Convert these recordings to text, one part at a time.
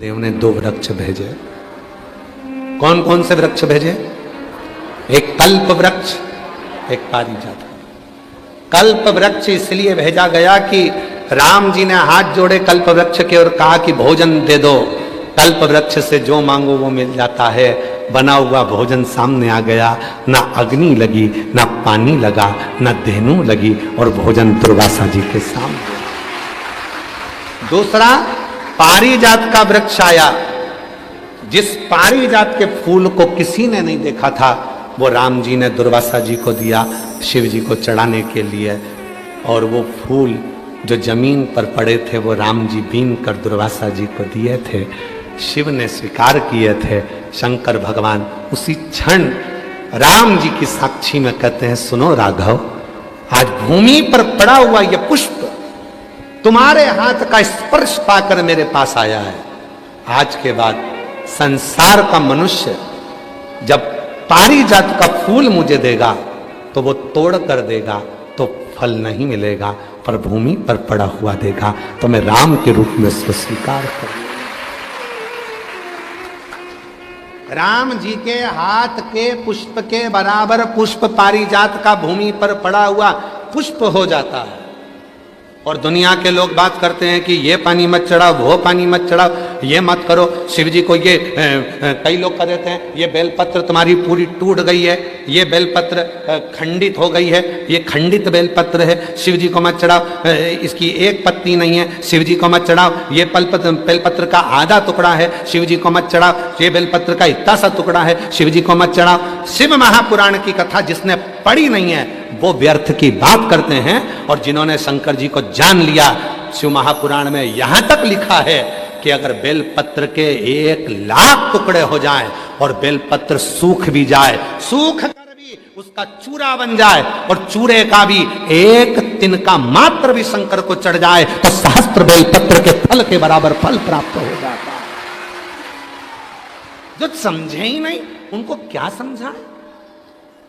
देव ने दो वृक्ष भेजे। कौन कौन से वृक्ष भेजे? एक कल्प वृक्ष, एक पारिजात। कल्प वृक्ष इसलिए भेजा गया कि राम जी ने हाथ जोड़े कल्प वृक्ष के और कहा कि भोजन दे दो। कल्प वृक्ष से जो मांगो वो मिल जाता है। बना हुआ भोजन सामने आ गया, ना अग्नि लगी, ना पानी लगा, ना धेनु लगी, और भोजन दुर्वासा जी के सामने। दूसरा पारिजात का वृक्ष आया। जिस पारिजात के फूल को किसी ने नहीं देखा था, वो राम जी ने दुर्वासा जी को दिया शिव जी को चढ़ाने के लिए। और वो फूल जो जमीन पर पड़े थे वो राम जी बीन कर दुर्वासा जी को दिए थे। शिव ने स्वीकार किए थे। शंकर भगवान उसी क्षण राम जी की साक्षी में कहते हैं, सुनो राघव, आज भूमि पर पड़ा हुआ यह पुष्प तुम्हारे हाथ का स्पर्श पाकर मेरे पास आया है। आज के बाद संसार का मनुष्य जब पारिजात का फूल मुझे देगा तो वो तोड़ कर देगा तो फल नहीं मिलेगा, पर भूमि पर पड़ा हुआ देगा तो मैं राम के रूप में उसको स्वीकार करूंगा। राम जी के हाथ के पुष्प के बराबर पुष्प पारिजात का भूमि पर पड़ा हुआ पुष्प हो जाता है। और दुनिया के लोग बात करते हैं कि ये पानी मत चढ़ाओ, वो पानी मत चढ़ाओ, ये मत करो। शिव जी को ये कई लोग कह देते हैं, ये बेलपत्र तुम्हारी पूरी टूट गई है, ये बेलपत्र खंडित हो गई है, ये खंडित बेलपत्र है, शिव जी को मत चढ़ाओ, इसकी एक पत्ती नहीं है, शिव जी को मत चढ़ाओ, ये बेलपत्र का आधा टुकड़ा है, शिव जी को मत चढ़ाओ, ये बेलपत्र का इतना सा टुकड़ा है, शिव जी को मत चढ़ाओ। शिव महापुराण की कथा जिसने पढ़ी नहीं है वो व्यर्थ की बात करते हैं। और जिन्होंने शंकर जी को जान लिया, शिव महापुराण में यहां तक लिखा है कि अगर बेलपत्र के 1,00,000 टुकड़े हो जाएं और बेलपत्र सूख भी जाए, सूख कर भी उसका चूरा बन जाए और चूरे का भी एक तिनका मात्र भी शंकर को चढ़ जाए तो सहस्त्र बेलपत्र के फल के बराबर फल प्राप्त हो जाता है। जो समझे ही नहीं उनको क्या समझाए?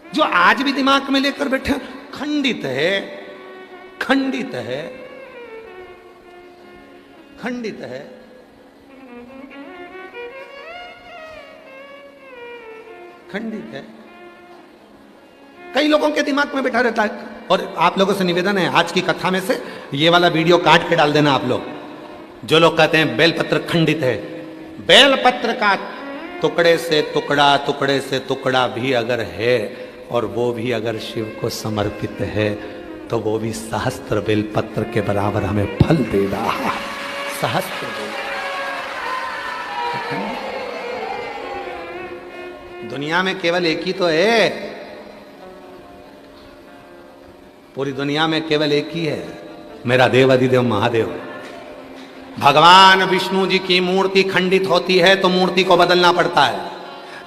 जो आज भी दिमाग में लेकर बैठे, खंडित है, खंडित है, खंडित है। खंडित है। कई लोगों के दिमाग में बैठा रहता है। और आप लोगों से निवेदन है, आज की कथा में से ये वाला वीडियो काट के डाल देना आप लोग। जो लोग कहते हैं बेलपत्र खंडित है, बेलपत्र का टुकड़े से टुकड़ा, टुकड़े से टुकड़ा भी अगर है और वो भी अगर शिव को समर्पित है तो वो भी सहस्त्र बेलपत्र के बराबर हमें फल दे रहा है। सहस्त्र दुनिया में केवल एक ही तो है, पूरी दुनिया में केवल एक ही है, मेरा देव अधिदेव महादेव। भगवान विष्णु जी की मूर्ति खंडित होती है तो मूर्ति को बदलना पड़ता है।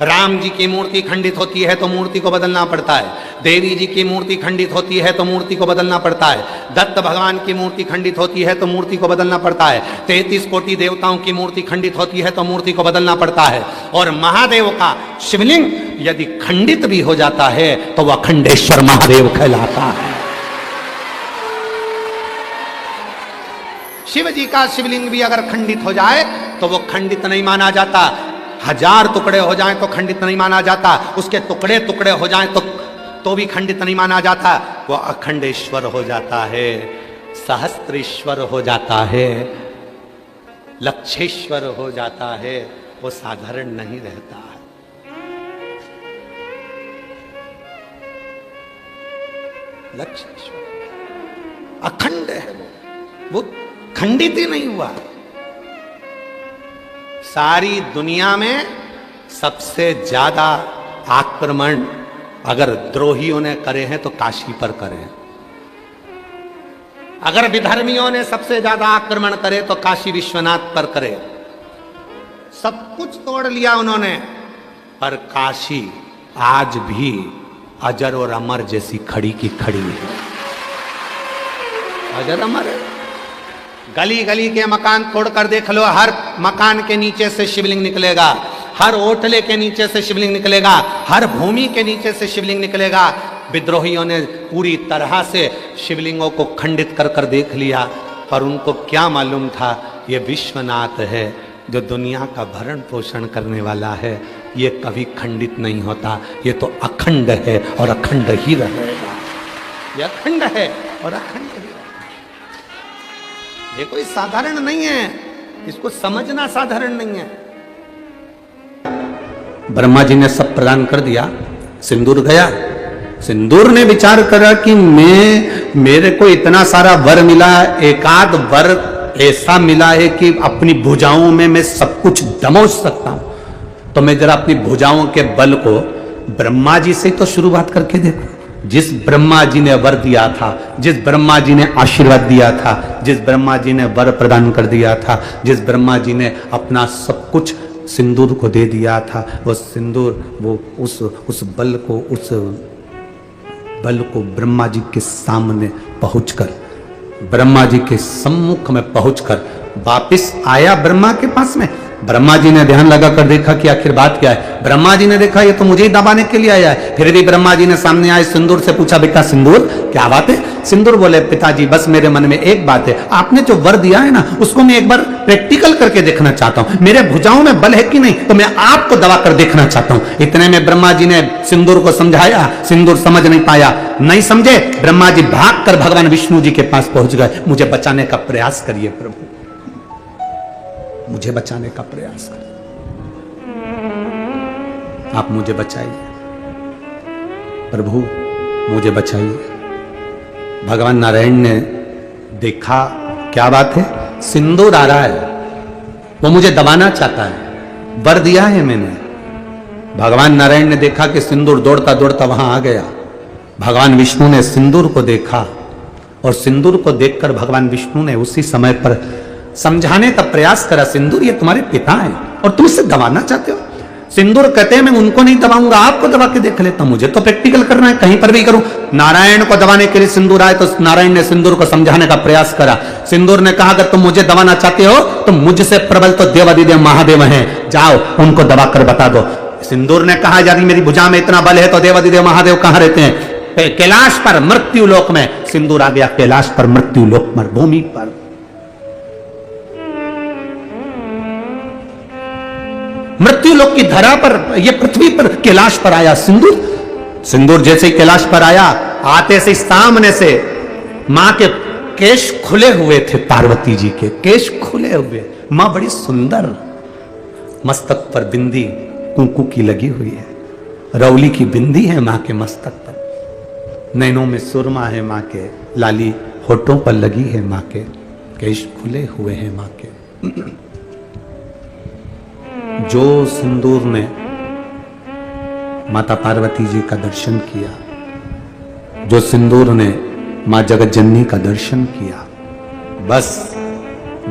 राम जी की मूर्ति खंडित होती है तो मूर्ति को बदलना पड़ता है। देवी जी की मूर्ति खंडित होती है तो मूर्ति को बदलना पड़ता है। दत्त भगवान की मूर्ति खंडित होती है तो मूर्ति को बदलना पड़ता है। 33 कोटि देवताओं की मूर्ति खंडित होती है तो मूर्ति को बदलना पड़ता है। और महादेव का शिवलिंग यदि खंडित भी हो जाता है तो वह अखंडेश्वर महादेव कहलाता है। शिव जी का शिवलिंग भी अगर खंडित हो जाए तो वो खंडित नहीं माना जाता। 1000 टुकड़े हो जाएं तो खंडित नहीं माना जाता। उसके टुकड़े टुकड़े हो जाएं तो भी खंडित नहीं माना जाता। वो अखंडेश्वर हो जाता है, सहस्त्रेश्वर हो जाता है, लक्षेश्वर हो जाता है। वो साधारण नहीं रहता है। लक्षेश्वर अखंड है, वो खंडित ही नहीं हुआ। सारी दुनिया में सबसे ज्यादा आक्रमण अगर द्रोहियों ने करे हैं तो काशी पर करे हैं। अगर विधर्मियों ने सबसे ज्यादा आक्रमण करे तो काशी विश्वनाथ पर करे। सब कुछ तोड़ लिया उन्होंने, पर काशी आज भी अजर और अमर जैसी खड़ी की खड़ी है। अजर अमर है। गली गली के मकान तोड़कर देख लो, हर मकान के नीचे से शिवलिंग निकलेगा, हर ओटले के नीचे से शिवलिंग निकलेगा, हर भूमि के नीचे से शिवलिंग निकलेगा। विद्रोहियों ने पूरी तरह से शिवलिंगों को खंडित कर कर देख लिया, पर उनको क्या मालूम था ये विश्वनाथ है, जो दुनिया का भरण पोषण करने वाला है, ये कभी खंडित नहीं होता, ये तो अखंड है और अखंड ही रहेगा। ये अखंड है और अखंड ही रहेगा। ये कोई साधारण नहीं है, इसको समझना साधारण नहीं है। ब्रह्मा जी ने सब प्रदान कर दिया, सिंदूर गया। सिंदूर ने विचार करा कि मेरे को इतना सारा वर मिला, एकाध वर ऐसा मिला है कि अपनी भुजाओं में मैं सब कुछ दमोच सकता हूं, तो मैं जरा अपनी भुजाओं के बल को ब्रह्मा जी से तो शुरुआत करके देखो। जिस ब्रह्मा जी ने वर दिया था, जिस ब्रह्मा जी ने आशीर्वाद दिया था, जिस ब्रह्मा जी ने वर प्रदान कर दिया था, जिस ब्रह्मा जी ने अपना सब कुछ सिंदूर को दे दिया था, वो सिंदूर, वो उस बल को ब्रह्मा जी के सामने पहुंचकर, ब्रह्मा जी के सम्मुख में पहुंचकर वापिस आया ब्रह्मा के पास में। ब्रह्मा जी ने ध्यान लगाकर देखा कि आखिर बात क्या है। ब्रह्मा जी ने देखा ये तो मुझे ही दबाने के लिए आया है। फिर भी ब्रह्मा जी ने सामने आए सिंदूर से पूछा, बेटा सिंदूर क्या बात है? सिंदूर बोले, पिताजी बस मेरे मन में एक बात है, आपने जो वर दिया है ना, उसको मैं एक बार प्रैक्टिकल करके देखना चाहता हूं। मेरे भुजाओं में बल है कि नहीं, तो मैं आपको दबा कर देखना चाहता हूं। इतने में ब्रह्मा जी ने सिंदूर को समझाया, सिंदूर समझ नहीं पाया, नहीं समझे। ब्रह्मा जी भागकर भगवान विष्णु जी के पास पहुंच गए। मुझे बचाने का प्रयास करिए प्रभु, मुझे बचाने का प्रयास करिए, आप मुझे बचाइए प्रभु, मुझे बचाइए। भगवान नारायण ने देखा क्या बात है, सिंदूर आ रहा है, वो मुझे दबाना चाहता है, वर दिया है मैंने। भगवान नारायण ने देखा कि सिंदूर दौड़ता दौड़ता वहां आ गया। भगवान विष्णु ने सिंदूर को देखा और सिंदूर को देखकर भगवान विष्णु ने उसी समय पर समझाने का प्रयास करा, सिंदूर ये तुम्हारे पिता हैं और तुम इससे दबाना चाहते हो। सिंदूर कहते हैं मैं उनको नहीं दबाऊंगा, आपको दबा के देख लेता हूं, मुझे तो प्रैक्टिकल करना है, कहीं पर भी करूं। नारायण को दबाने के लिए सिंदूर आए तो नारायण ने सिंदूर को समझाने का प्रयास करा। सिंदूर ने कहा अगर तुम मुझे दबाना चाहते हो तो मुझसे प्रबल तो देवादिदेव महादेव हैं, जाओ उनको दबाकर बता दो। सिंदूर ने कहा यदि मेरी भुजा में इतना बल है तो देवादिदेव महादेव कहां रहते हैं? कैलाश पर, मृत्यु लोक में। सिंदूर आ गया कैलाश पर, मृत्यु लोक पर, भूमि पर। मृत्यु लोक की धरा पर, ये पृथ्वी पर, कैलाश पर आया सिंदूर। सिंदूर जैसे ही कैलाश पर आया, आते से सामने से मां के केश खुले हुए थे, पार्वती जी के केश खुले हुए। मां बड़ी सुंदर, मस्तक पर बिंदी कुंकू की लगी हुई है, रौली की बिंदी है मां के मस्तक पर, नैनों में सुरमा है मां के, लाली होठों पर लगी है मां के, केश खुले हुए हैं मां के। जो सिंदूर ने माता पार्वती जी का दर्शन किया, जो सिंदूर ने मां जगत जननी का दर्शन किया, बस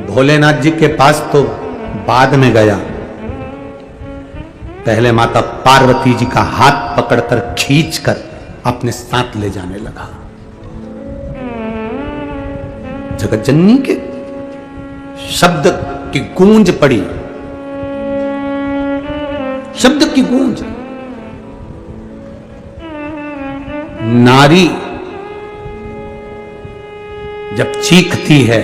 भोलेनाथ जी के पास तो बाद में गया, पहले माता पार्वती जी का हाथ पकड़कर खींचकर अपने साथ ले जाने लगा। जगत जननी के शब्द की गूंज पड़ी, शब्द की गूंज। नारी जब चीखती है,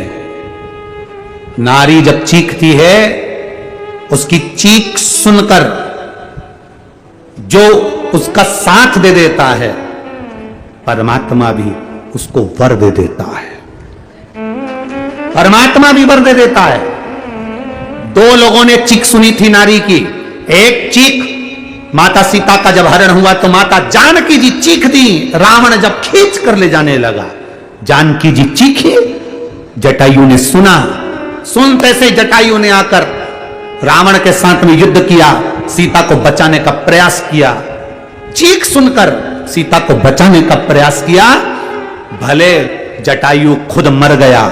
नारी जब चीखती है, उसकी चीख सुनकर जो उसका साथ दे देता है, परमात्मा भी उसको वर दे देता है। परमात्मा भी वर दे देता है। दो लोगों ने चीख सुनी थी नारी की। एक चीख माता सीता का जब हरण हुआ तो माता जानकी जी चीख दी, रावण जब खींच कर ले जाने लगा, जानकी जी चीखी, जटायु ने सुना, सुनते से जटायु ने आकर रावण के साथ में युद्ध किया, सीता को बचाने का प्रयास किया। चीख सुनकर सीता को बचाने का प्रयास किया। भले जटायु खुद मर गया,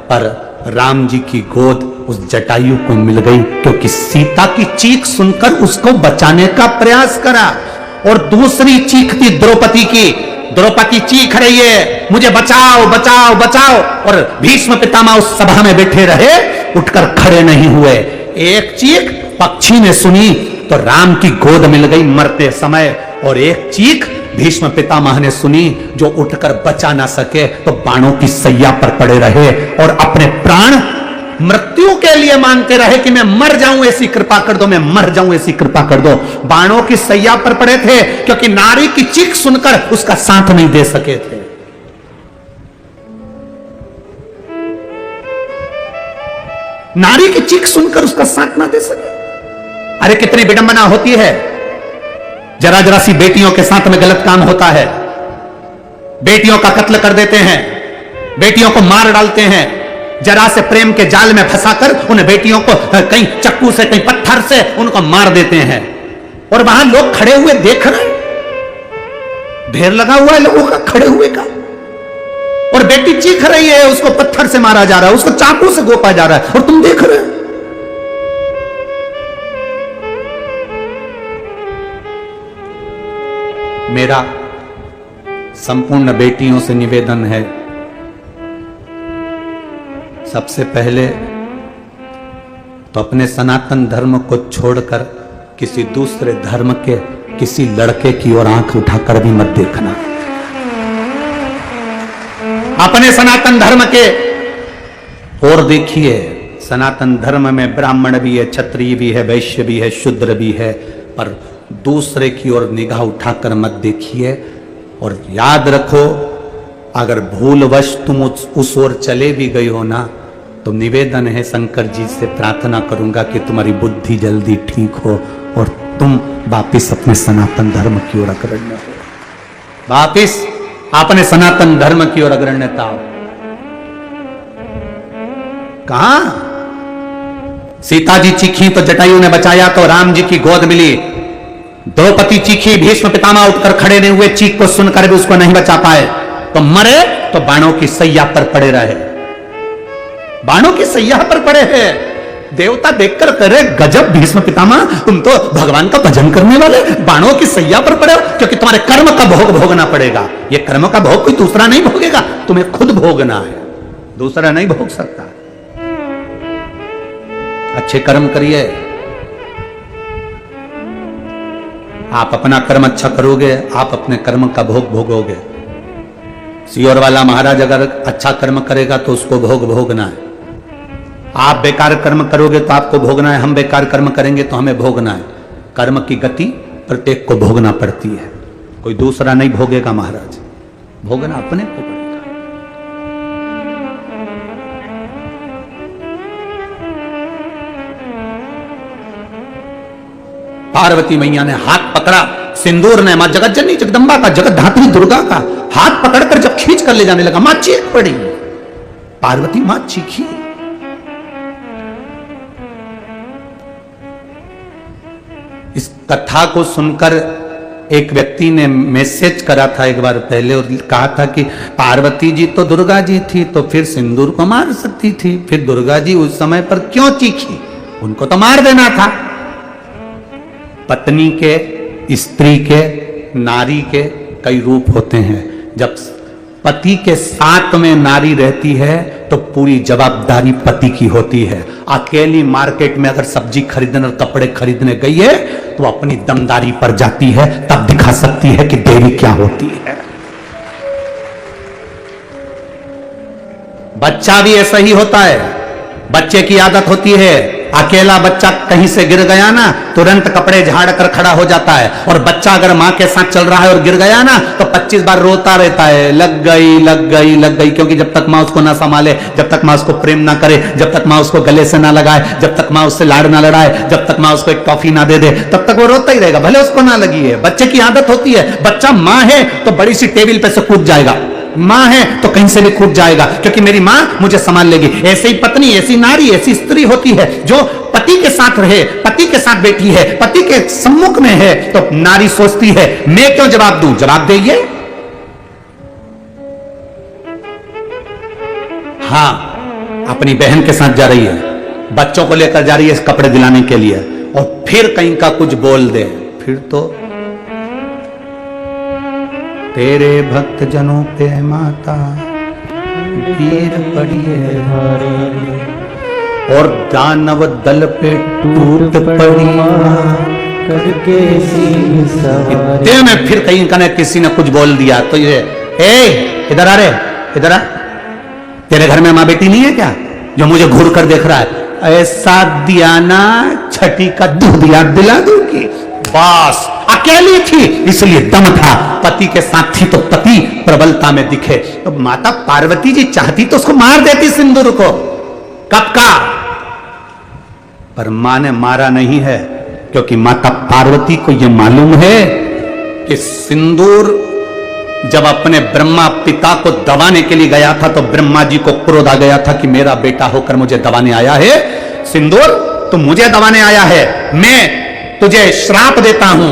पर राम जी की गोद उस जटायु को मिल गई, क्योंकि सीता की चीख सुनकर उसको बचाने का प्रयास करा। और दूसरी चीख थी द्रौपदी की। द्रौपदी चीख रही है, मुझे बचाओ बचाओ बचाओ, और भीष्म पितामह उस सभा में बैठे रहे, उठकर खड़े नहीं हुए। एक चीख पक्षी ने सुनी तो राम की गोद मिल गई मरते समय, और एक चीख भीष्म पितामह ने सुनी, जो उठकर बचा ना सके तो बाणों की सैया पर पड़े रहे और अपने प्राण मृत्यु के लिए मांगते रहे कि मैं मर जाऊं ऐसी कृपा कर दो, मैं मर जाऊं ऐसी कृपा कर दो। बाणों की सैया पर पड़े थे क्योंकि नारी की चीख सुनकर उसका साथ नहीं दे सके थे। नारी की चीख सुनकर उसका साथ ना दे सके। अरे कितनी विडंबना होती है, जरा जरा सी बेटियों के साथ में गलत काम होता है, बेटियों का कत्ल कर देते हैं, बेटियों को मार डालते हैं, जरा से प्रेम के जाल में फंसाकर उन बेटियों को कहीं चक्कू से कहीं पत्थर से उनको मार देते हैं। और वहां लोग खड़े हुए देख रहे हैं, ढेर लगा हुआ है लोगों का खड़े हुए का, और बेटी चीख रही है, उसको पत्थर से मारा जा रहा है, उसको चाकू से गोपा जा रहा है, और तुम देख रहे हो। मेरा संपूर्ण बेटियों से निवेदन है, सबसे पहले तो अपने सनातन धर्म को छोड़कर किसी दूसरे धर्म के किसी लड़के की ओर आंख उठाकर भी मत देखना। अपने सनातन धर्म के और देखिए, सनातन धर्म में ब्राह्मण भी है, क्षत्रिय भी है, वैश्य भी है, शूद्र भी है, पर दूसरे की ओर निगाह उठाकर मत देखिए। और याद रखो, अगर भूलवश तुम उस ओर चले भी गई हो ना, तो निवेदन है शंकर जी से प्रार्थना करूंगा कि तुम्हारी बुद्धि जल्दी ठीक हो और तुम वापिस अपने सनातन धर्म की ओर अग्रण्य हो, वापिस अपने सनातन धर्म की ओर अग्रण्यता हो। कहां सीता जी चीखी तो जटायु ने बचाया, तो राम जी की गोद मिली। द्रौपदी चीखी, भीष्म पितामह उठकर खड़े नहीं हुए, चीख को सुनकर भी उसको नहीं बचा पाए, तो मरे तो बाणों की सैया पर पड़े रहे, बाणों की सैया पर पड़े हैं। देवता देखकर करे गजब भीष्म पितामह, तुम तो भगवान का भजन करने वाले बाणों की सैया पर पड़े हो, क्योंकि तुम्हारे कर्म का भोग भोगना पड़ेगा। ये कर्म का भोग कोई दूसरा नहीं भोगेगा, तुम्हें खुद भोगना है, दूसरा नहीं भोग सकता। अच्छे कर्म करिए, आप अपना कर्म अच्छा करोगे, आप अपने कर्म का भोग भोगोगे। सियोर वाला महाराज अगर अच्छा कर्म करेगा तो उसको भोग भोगना है, आप बेकार कर्म करोगे तो आपको भोगना है, हम बेकार कर्म करेंगे तो हमें भोगना है। कर्म की गति प्रत्येक को भोगना पड़ती है, कोई दूसरा नहीं भोगेगा महाराज, भोगना अपने को पड़ेगा। पार्वती मैया ने हाथ पकड़ा, सिंदूर ने मां जगत जननी जगदंबा का, जगत धात्री दुर्गा का हाथ पकड़कर जब खींच कर ले जाने लगा, मां चीख पड़ी, पार्वती मां चीखी। इस कथा को सुनकर एक व्यक्ति ने मैसेज करा था एक बार पहले और कहा था कि पार्वती जी तो दुर्गा जी थी, तो फिर सिंदूर को मार सकती थी, फिर दुर्गा जी उस समय पर क्यों चीखी, उनको तो मार देना था। पत्नी के, स्त्री के, नारी के कई रूप होते हैं। जब पति के साथ में नारी रहती है तो पूरी जवाबदारी पति की होती है। अकेली मार्केट में अगर सब्जी खरीदने और कपड़े खरीदने गई है तो अपनी दमदारी पर जाती है, तब दिखा सकती है कि देवी क्या होती है। बच्चा भी ऐसा ही होता है, बच्चे की आदत होती है, अकेला बच्चा कहीं से गिर गया ना तुरंत कपड़े झाड़ कर खड़ा हो जाता है, और बच्चा अगर मां के साथ चल रहा है और गिर गया ना तो 25 बार रोता रहता है, लग गई लग गई लग गई, क्योंकि जब तक मां उसको ना संभाले, जब तक मां उसको प्रेम ना करे, जब तक मां उसको गले से ना लगाए, जब तक मां उससे लाड़ ना लड़ाए, जब तक मां उसको एक टॉफी ना दे दे, तब तक वो रोता ही रहेगा, भले उसको ना लगी है। बच्चे की आदत होती है, बच्चा मां है तो बड़ी सी टेबल पे से कूद जाएगा, मां है तो कहीं से भी कूद जाएगा, क्योंकि मेरी मां मुझे संभाल लेगी। ऐसे ही पत्नी, ऐसी नारी, ऐसी स्त्री होती है जो पति के साथ रहे, पति के साथ बैठी है, पति के सम्मुख में है, तो नारी सोचती है मैं क्यों जवाब दूं, जवाब देइए। हां, अपनी बहन के साथ जा रही है, बच्चों को लेकर जा रही है कपड़े दिलाने के लिए, और फिर कहीं का कुछ बोल दे, फिर तो तेरे भक्त जनों पे माता वीर पड़ी है भारी, और दानव दल पे टूट पड़ी करके इतने में फिर कहीं का किसी ने कुछ बोल दिया, तो ये इधर आ रे, इधर आ, तेरे घर में माँ बेटी नहीं है क्या, जो मुझे घूर कर देख रहा है, ऐसा दिया ना छठी का दूध याद दिला दूंगी। बस अकेली थी इसलिए दम था, पति के साथ थी तो पति प्रबलता में दिखे। तो माता पार्वती जी चाहती तो उसको मार देती सिंदूर को, कब का, पर मां ने मारा नहीं है, क्योंकि माता पार्वती को यह मालूम है कि सिंदूर जब अपने ब्रह्मा पिता को दबाने के लिए गया था तो ब्रह्मा जी को क्रोध आ गया था कि मेरा बेटा होकर मुझे दबाने आया है, सिंदूर तुम मुझे दबाने आया है, मैं तुझे श्राप देता हूं,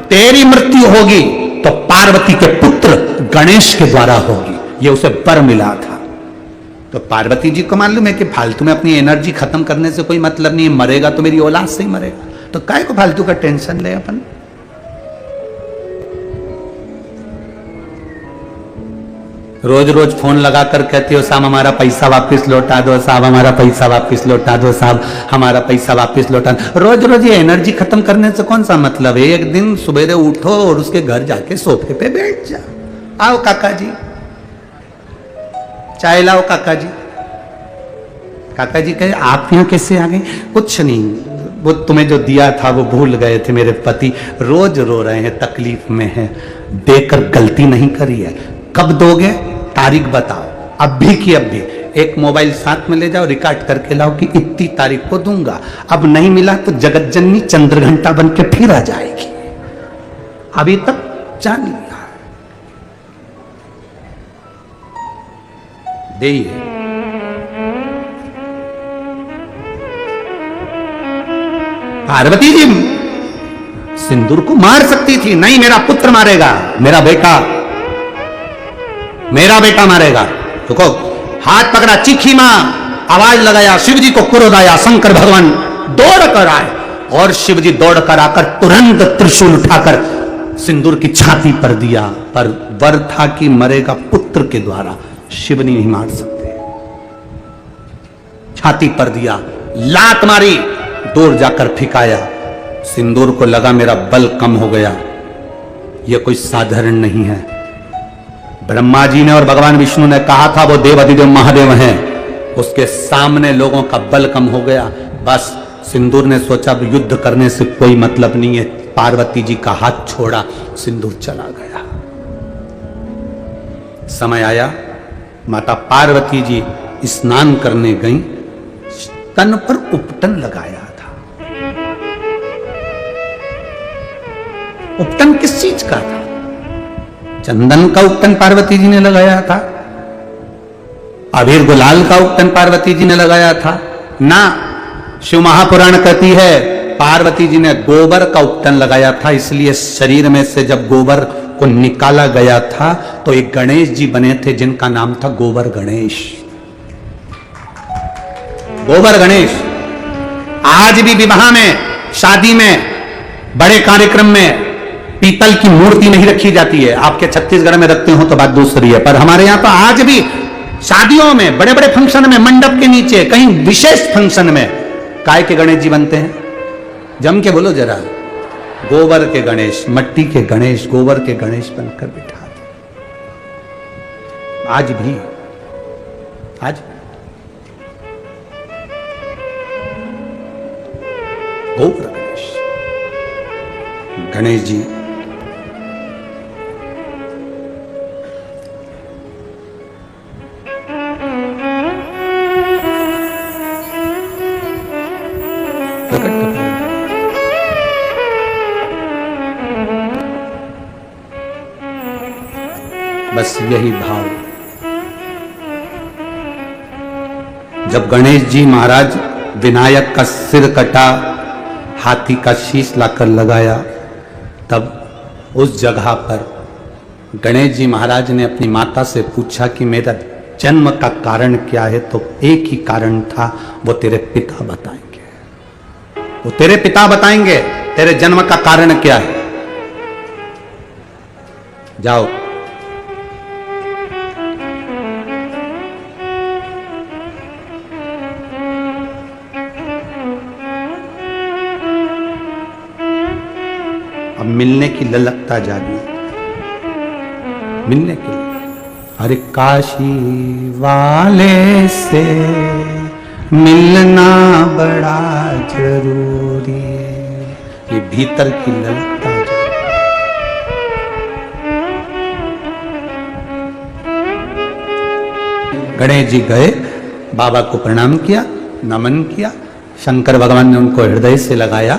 तेरी मृत्यु होगी तो पार्वती के पुत्र गणेश के द्वारा होगी। यह उसे वर मिला था। तो पार्वती जी को मालूम है कि फालतू में अपनी एनर्जी खत्म करने से कोई मतलब नहीं है, मरेगा तो मेरी औलाद से ही मरेगा, तो काहे को फालतू का टेंशन ले अपन। रोज रोज फोन लगा कर कहती हो साहब हमारा पैसा वापस लौटा दो, साहब हमारा पैसा वापस लौटा दो, साहब हमारा पैसा वापस लौटा दो। रोज रोज ये एनर्जी खत्म करने से कौन सा मतलब है। एक दिन सुबेरे उठो और उसके घर जाके सोफे पे बैठ जाओ, आओ काका जी चाय लाओ, काका जी। काका जी कहे आप यहां कैसे आ गए। कुछ नहीं, वो तुम्हें जो दिया था वो भूल गए थे, मेरे पति रोज रो रहे हैं, तकलीफ में है, देकर गलती नहीं करी है। कब दोगे, तारीख बताओ, अब भी की अब भी। एक मोबाइल साथ में ले जाओ, रिकॉर्ड करके लाओ कि इतनी तारीख को दूंगा। अब नहीं मिला तो जगत जननी चंद्रघंटा बन के फिर आ जाएगी। अभी तक जान लिया दे। पार्वती जी सिंदूर को मार सकती थी, नहीं मेरा पुत्र मारेगा, मेरा बेटा मारेगा। देखो हाथ पकड़ा, चीखी मां, आवाज लगाया, शिव जी को क्रोध आया, शंकर भगवान दौड़ कर आए और शिव जी दौड़ कर आकर तुरंत त्रिशूल उठाकर सिंदूर की छाती पर दिया। पर वर था कि मरेगा पुत्र के द्वारा, शिव नहीं मार सकते। छाती पर दिया, लात मारी, दूर जाकर फिकाया। सिंदूर को लगा मेरा बल कम हो गया, यह कोई साधारण नहीं है। ब्रह्मा जी ने और भगवान विष्णु ने कहा था वो देव अधिदेव महादेव हैं, उसके सामने लोगों का बल कम हो गया। बस सिंदूर ने सोचा युद्ध करने से कोई मतलब नहीं है, पार्वती जी का हाथ छोड़ा, सिंदूर चला गया। समय आया, माता पार्वती जी स्नान करने गईं, तन पर उपटन लगाया था। उपटन किस चीज का था? चंदन का उपटन पार्वती जी ने लगाया था, अबीर गुलाल का उपटन पार्वती जी ने लगाया था ना। शिव महापुराण कहती है पार्वती जी ने गोबर का उपटन लगाया था, इसलिए शरीर में से जब गोबर को निकाला गया था तो एक गणेश जी बने थे जिनका नाम था गोबर गणेश। गोबर गणेश आज भी विवाह में, शादी में, बड़े कार्यक्रम में पीतल की मूर्ति नहीं रखी जाती है। आपके छत्तीसगढ़ में रखते हो तो बात दूसरी है, पर हमारे यहां तो आज भी शादियों में, बड़े बड़े फंक्शन में, मंडप के नीचे, कहीं विशेष फंक्शन में काय के गणेश जी बनते हैं? जम के बोलो जरा, गोबर के गणेश, मट्टी के गणेश, गोबर के गणेश बनकर बिठा दे। आज भी गोबर गणेश जी बस यही भाव। जब गणेश जी महाराज विनायक का सिर कटा, हाथी का शीश लाकर लगाया, तब उस जगह पर गणेश जी महाराज ने अपनी माता से पूछा कि मेरा जन्म का कारण क्या है? तो एक ही कारण था, वो तेरे पिता बताएंगे, वो तेरे पिता बताएंगे तेरे जन्म का कारण क्या है। जाओ। अब मिलने की ललकता जागी, मिलने की। अरे काशी वाले से मिलना बड़ा जरूरी है, ये भीतर की ललकता है। गणेश जी गए, बाबा को प्रणाम किया, नमन किया। शंकर भगवान ने उनको हृदय से लगाया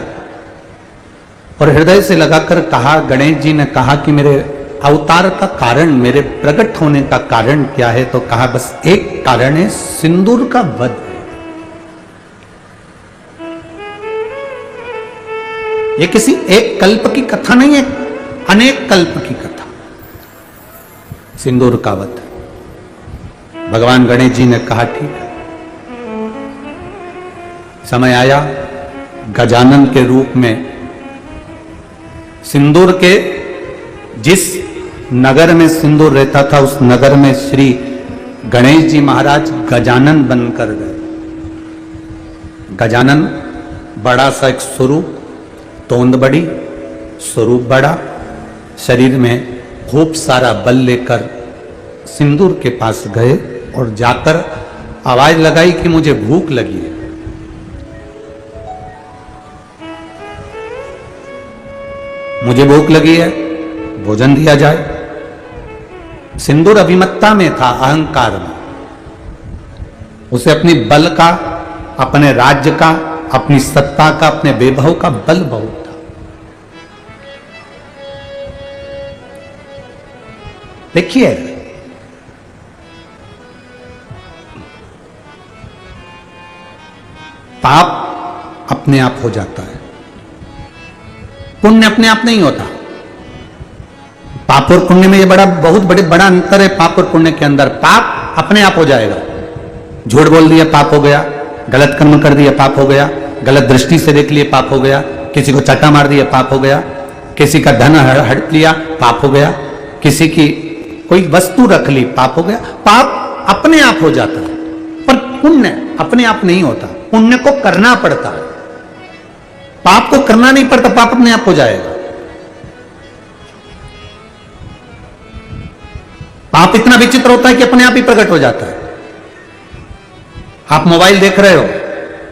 और हृदय से लगाकर कहा, गणेश जी ने कहा कि मेरे अवतार का कारण, मेरे प्रकट होने का कारण क्या है? तो कहा बस एक कारण है, सिंदूर का वध। ये किसी एक कल्प की कथा नहीं है, अनेक कल्प की कथा, सिंदूर का वध। भगवान गणेश जी ने कहा ठीक है, समय आया, गजानन के रूप में सिंदूर के, जिस नगर में सिंदूर रहता था उस नगर में श्री गणेश जी महाराज गजानन बनकर गए। गजानन बड़ा सा एक स्वरूप, तोंद बड़ी, स्वरूप बड़ा, शरीर में खूब सारा बल लेकर सिंदूर के पास गए और जाकर आवाज लगाई कि मुझे भूख लगी है। मुझे भूख लगी है, भोजन दिया जाए। सिंदूर अभिमत्ता में था, अहंकार में। उसे अपनी बल का, अपने राज्य का, अपनी सत्ता का, अपने वैभव का बल बहुत था। देखिए, पाप अपने आप हो जाता है, पुण्य अपने आप नहीं होता। पाप और पुण्य में ये बहुत बड़ा अंतर है। पाप और पुण्य के अंदर पाप अपने आप हो जाएगा। झूठ बोल दिया पाप हो गया, गलत कर्म कर दिया पाप हो गया, गलत दृष्टि से देख लिया पाप हो गया, किसी को चाटा मार दिया पाप हो गया, किसी का धन हड़प लिया पाप हो गया, किसी की कोई वस्तु रख ली पाप हो गया। पाप अपने आप हो जाता है, पर पुण्य अपने आप नहीं होता, पुण्य को करना पड़ता है। पाप को करना नहीं पड़ता, पाप अपने आप हो जाएगा। पाप इतना विचित्र होता है कि अपने आप ही प्रकट हो जाता है। आप मोबाइल देख रहे हो,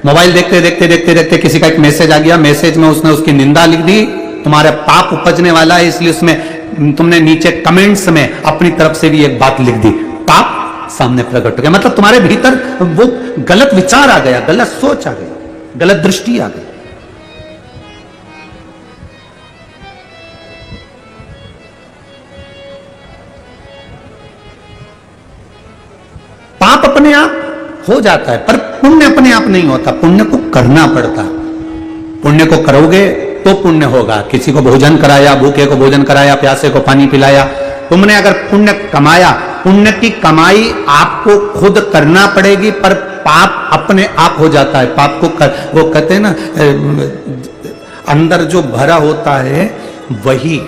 मोबाइल देखते देखते देखते देखते किसी का एक मैसेज आ गया, मैसेज में उसने उसकी निंदा लिख दी, तुम्हारा पाप उपजने वाला है, इसलिए उसमें तुमने नीचे कमेंट्स में अपनी तरफ से भी एक बात लिख दी, पाप सामने प्रकट हो गया। मतलब तुम्हारे भीतर वो गलत विचार आ गया, गलत सोच आ गई, गलत दृष्टि आ गई। पाप अपने आप हो जाता है, पर पुण्य अपने आप नहीं होता, पुण्य को करना पड़ता। पुण्य को करोगे तो पुण्य होगा। किसी को भोजन कराया, भूखे को भोजन कराया, प्यासे को पानी पिलाया, तुमने अगर पुण्य कमाया, पुण्य की कमाई आपको खुद करना पड़ेगी, पर पाप अपने आप हो जाता है। पाप को वो कहते हैं ना, अंदर जो भरा होता है वही,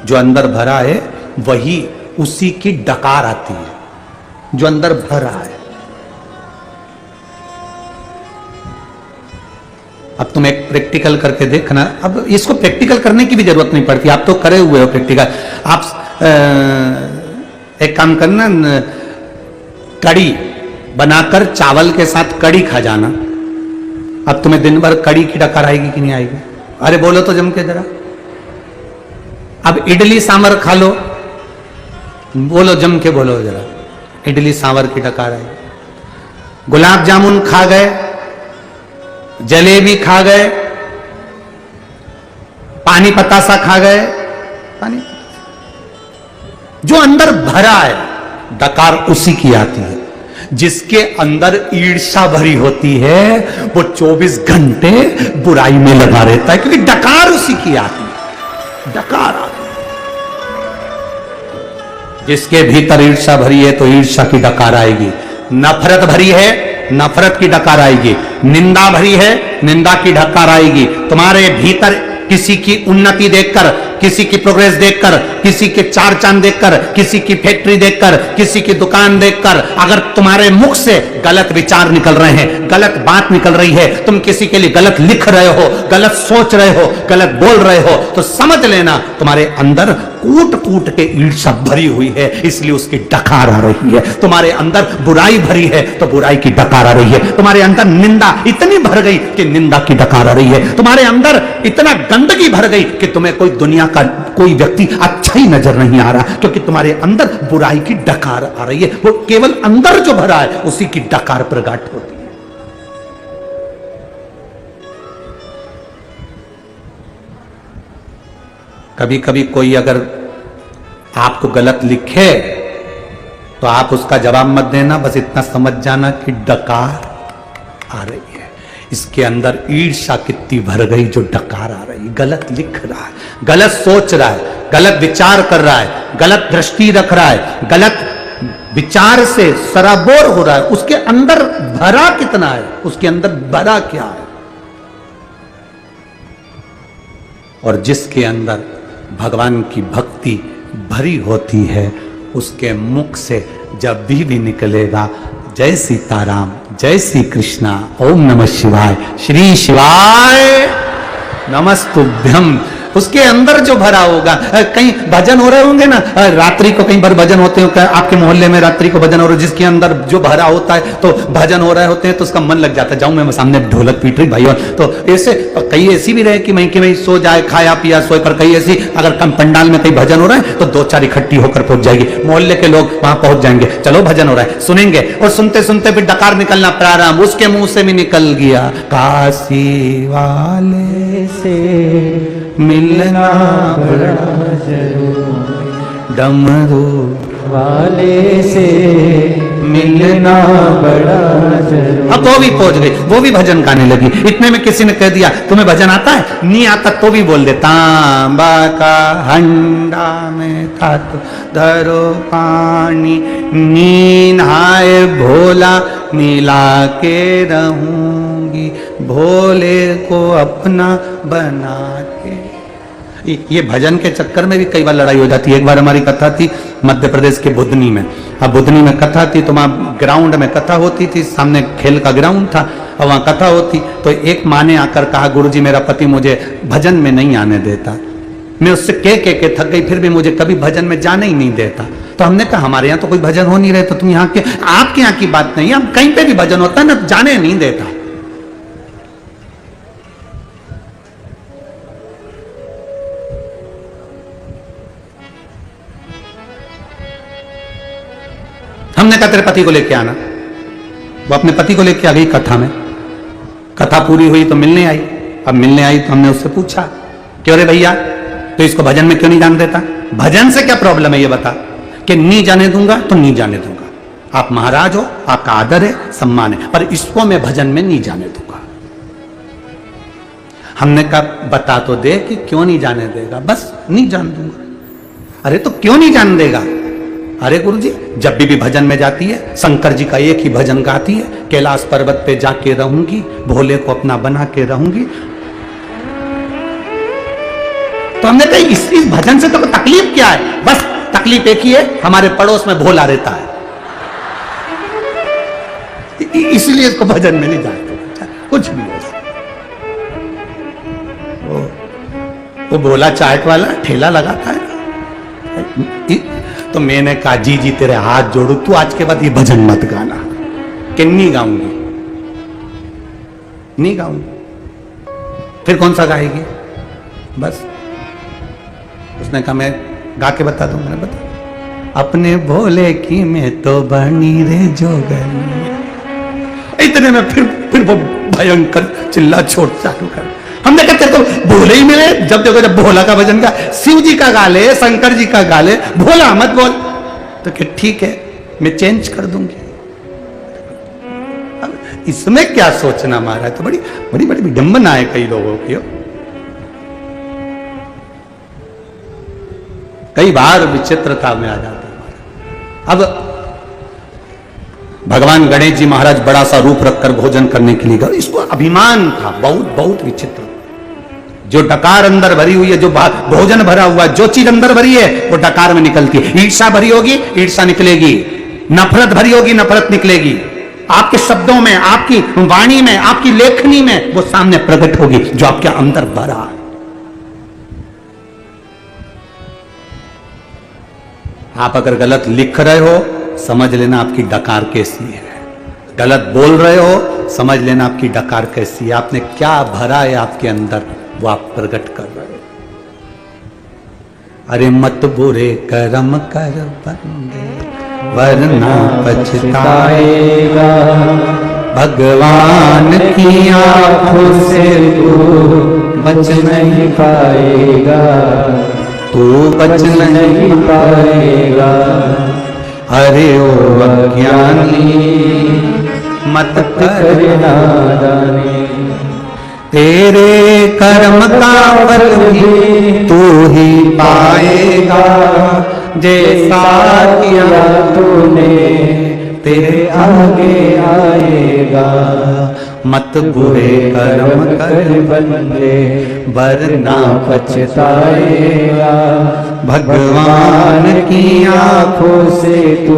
जो अंदर भरा है वही, उसी की डकार आती है, जो अंदर भरा है। अब तुम एक प्रैक्टिकल करके देखना। अब इसको प्रैक्टिकल करने की भी जरूरत नहीं पड़ती, आप तो करे हुए हो प्रैक्टिकल। आप एक काम करना, कड़ी बनाकर चावल के साथ कड़ी खा जाना। अब तुम्हें दिन भर कड़ी की डकार आएगी कि नहीं आएगी? अरे बोलो तो जम के जरा। अब इडली सांभर खा लो, बोलो जम के बोलो जरा, इडली सांभर की डकार आएगी। गुलाब जामुन खा गए, जलेबी खा गए, पानी पतासा खा गए, पानी जो अंदर भरा है डकार उसी की आती है। जिसके अंदर ईर्ष्या भरी होती है वो 24 घंटे बुराई में लगा रहता है, क्योंकि डकार उसी की आती है, डकार आती है। जिसके भीतर ईर्ष्या भरी है तो ईर्ष्या की डकार आएगी, नफरत भरी है नफरत की डकार आएगी, निंदा भरी है निंदा की डकार आएगी। तुम्हारे भीतर किसी की उन्नति देखकर, किसी की प्रोग्रेस देखकर, किसी के चार चांद देखकर, किसी की फैक्ट्री देखकर, किसी की दुकान देखकर अगर तुम्हारे मुख से गलत विचार निकल रहे हैं, गलत बात निकल रही है, तुम किसी के लिए गलत लिख रहे हो, गलत सोच रहे हो, गलत बोल रहे हो, तो समझ लेना तुम्हारे अंदर कूट कूट के ईर्ष्या भरी हुई है, इसलिए उसकी डकार आ रही है। तुम्हारे अंदर बुराई भरी है तो बुराई की डकार आ रही है। तुम्हारे अंदर निंदा इतनी भर गई कि निंदा की डकार आ रही है। तुम्हारे अंदर इतना गंदगी भर गई कि तुम्हें कोई दुनिया का कोई व्यक्ति अच्छा ही नजर नहीं आ रहा, क्योंकि तुम्हारे अंदर बुराई की डकार आ रही है। वो केवल अंदर जो भरा है उसी की डकार प्रकट होती है। कभी कभी कोई अगर आपको गलत लिखे तो आप उसका जवाब मत देना, बस इतना समझ जाना कि डकार आ रही है। इसके अंदर ईर्ष्या कितनी भर गई जो डकार आ रही है। गलत लिख रहा है, गलत सोच रहा है, गलत विचार कर रहा है, गलत दृष्टि रख रहा है, गलत विचार से सराबोर हो रहा है। उसके अंदर भरा कितना है, उसके अंदर भरा क्या है। और जिसके अंदर भगवान की भक्ति भरी होती है उसके मुख से जब भी निकलेगा जय सीताराम, जय श्री कृष्णा, ओम नमः शिवाय, श्री शिवाय नमस्तुभ्यम, उसके अंदर जो भरा होगा। कहीं भजन हो रहे होंगे ना, रात्रि को कहीं बार भजन होते हैं, आपके मोहल्ले में रात्रि को भजन हो रहा है, जिसके अंदर जो भरा होता है तो भजन हो रहे होते हैं तो उसका मन लग जाता है, जाऊं मैं सामने ढोलक पीट रही भाई। तो ऐसे कई ऐसी भी रहे कि वहीं सो जाए, खाया पिया सोए, पर कई ऐसी अगर कम पंडाल में कहीं भजन हो रहा है तो दो चार इकट्ठी होकर पहुंच जाएगी, मोहल्ले के लोग वहां पहुंच जाएंगे, चलो भजन हो रहा है, सुनेंगे। और सुनते सुनते फिर डकार निकलना प्रारंभ, उसके मुंह से भी निकल गया, काशी वाले से मिलना बड़ा जरूरी, डमरू वाले से मिलना बड़ा जरूरी। अब वो भी पहुंच गई, वो भी भजन गाने लगी। इतने में किसी ने कह दिया तुम्हें भजन आता है? नहीं आता तो भी बोल दे, तांबा का हंडा में था तो धरो पानी, नीन हाय भोला मिला के रहूंगी, भोले को अपना बना के। ये भजन के चक्कर में भी कई बार लड़ाई हो जाती है। एक बार हमारी कथा थी मध्य प्रदेश के बुधनी में। अब बुधनी में कथा थी तो वहाँ ग्राउंड में कथा होती थी, सामने खेल का ग्राउंड था और वहाँ कथा होती। तो एक माँ ने आकर कहा, गुरुजी मेरा पति मुझे भजन में नहीं आने देता, मैं उससे कह के थक गई, फिर भी मुझे कभी भजन में जाने ही नहीं देता। तो हमने कहा हमारे यहाँ तो कोई भजन हो नहीं रहे, तो तुम यहाँ के, आपके यहाँ की बात नहीं है, हम कहीं पे भी भजन होता है ना, जाने नहीं देता। हमने कहा तेरे पति को लेके आना। वो अपने पति को लेके आ गई कथा में। कथा पूरी हुई तो मिलने आई। अब मिलने आई तो हमने उससे पूछा, क्यों रे भैया तो इसको भजन में क्यों नहीं जाने देता? भजन से क्या प्रॉब्लम है ये बता। कि नहीं जाने दूंगा तो नहीं जाने दूंगा, आप महाराज हो, आपका आदर है, सम्मान है, पर इसको मैं भजन में नहीं जाने दूंगा। हमने कहा बता तो दे कि क्यों नहीं जाने देगा। बस नहीं जाने दूंगा। अरे तो क्यों नहीं जाने देगा? अरे गुरुजी जब भी भजन में जाती है शंकर जी का एक ही भजन गाती है, कैलाश पर्वत पे जाके रहूंगी, भोले को अपना बना के रहूंगी। तो हमने कहा इस भजन से तो तकलीफ क्या है? बस तकलीफ एक ही है, हमारे पड़ोस में भोला रहता है, इसलिए इसको भजन में नहीं जाते। कुछ भी वो भोला चाट वाला ठेला लगाता है। तो मैंने कहा जी जी तेरे हाथ जोड़ू, तू आज के बाद ये भजन मत गाना। कि नहीं गाऊंगी, नहीं गाऊंगी। फिर कौन सा गाएगी? बस उसने कहा मैं गा के बता दूं। मैंने बता, अपने भोले की मैं तो बनी रे जोगनी। इतने में फिर वो भयंकर चिल्ला छोट चालू कर। हमने कहा तो भोले ही मिले, जब देखो जब भोला का भजन गा, शिव जी का गा ले, शंकर जी का गा ले, भोला मत बोल। तो कि ठीक है मैं चेंज कर दूंगी। अब इसमें क्या सोचना मारा है? तो बड़ी बड़ी बड़ी विडंबना है कई लोगों की। कई बार विचित्रता में आ जाता है। अब भगवान गणेश जी महाराज बड़ा सा रूप रखकर भोजन करने के लिए गए। इसको अभिमान था, बहुत बहुत विचित्र। जो डकार अंदर भरी हुई है, जो भोजन भरा हुआ, जो चीज अंदर भरी है वो डकार में निकलती है। ईर्ष्या भरी होगी, ईर्ष्या निकलेगी। नफरत भरी होगी, नफरत निकलेगी। आपके शब्दों में, आपकी वाणी में, आपकी लेखनी में वो सामने प्रकट होगी जो आपके अंदर भरा है। आप अगर गलत लिख रहे हो समझ लेना आपकी डकार कैसी है, गलत बोल रहे हो समझ लेना आपकी डकार कैसी है। आपने क्या भरा है आपके अंदर वो आप प्रकट कर रहे हो। अरे मत बुरे कर्म कर बंदे वरना पछताएगा, भगवान की आंखों से तू बच नहीं पाएगा, तू बच नहीं पाएगा। अरे ओ अज्ञानी मत कर नादानी, तेरे कर्म का फल भी तू ही पाएगा, जैसा किया तूने तेरे आगे आएगा। मत बुरे कर्म कर बंदे वरना पछताएगा, भगवान की आंखों से तू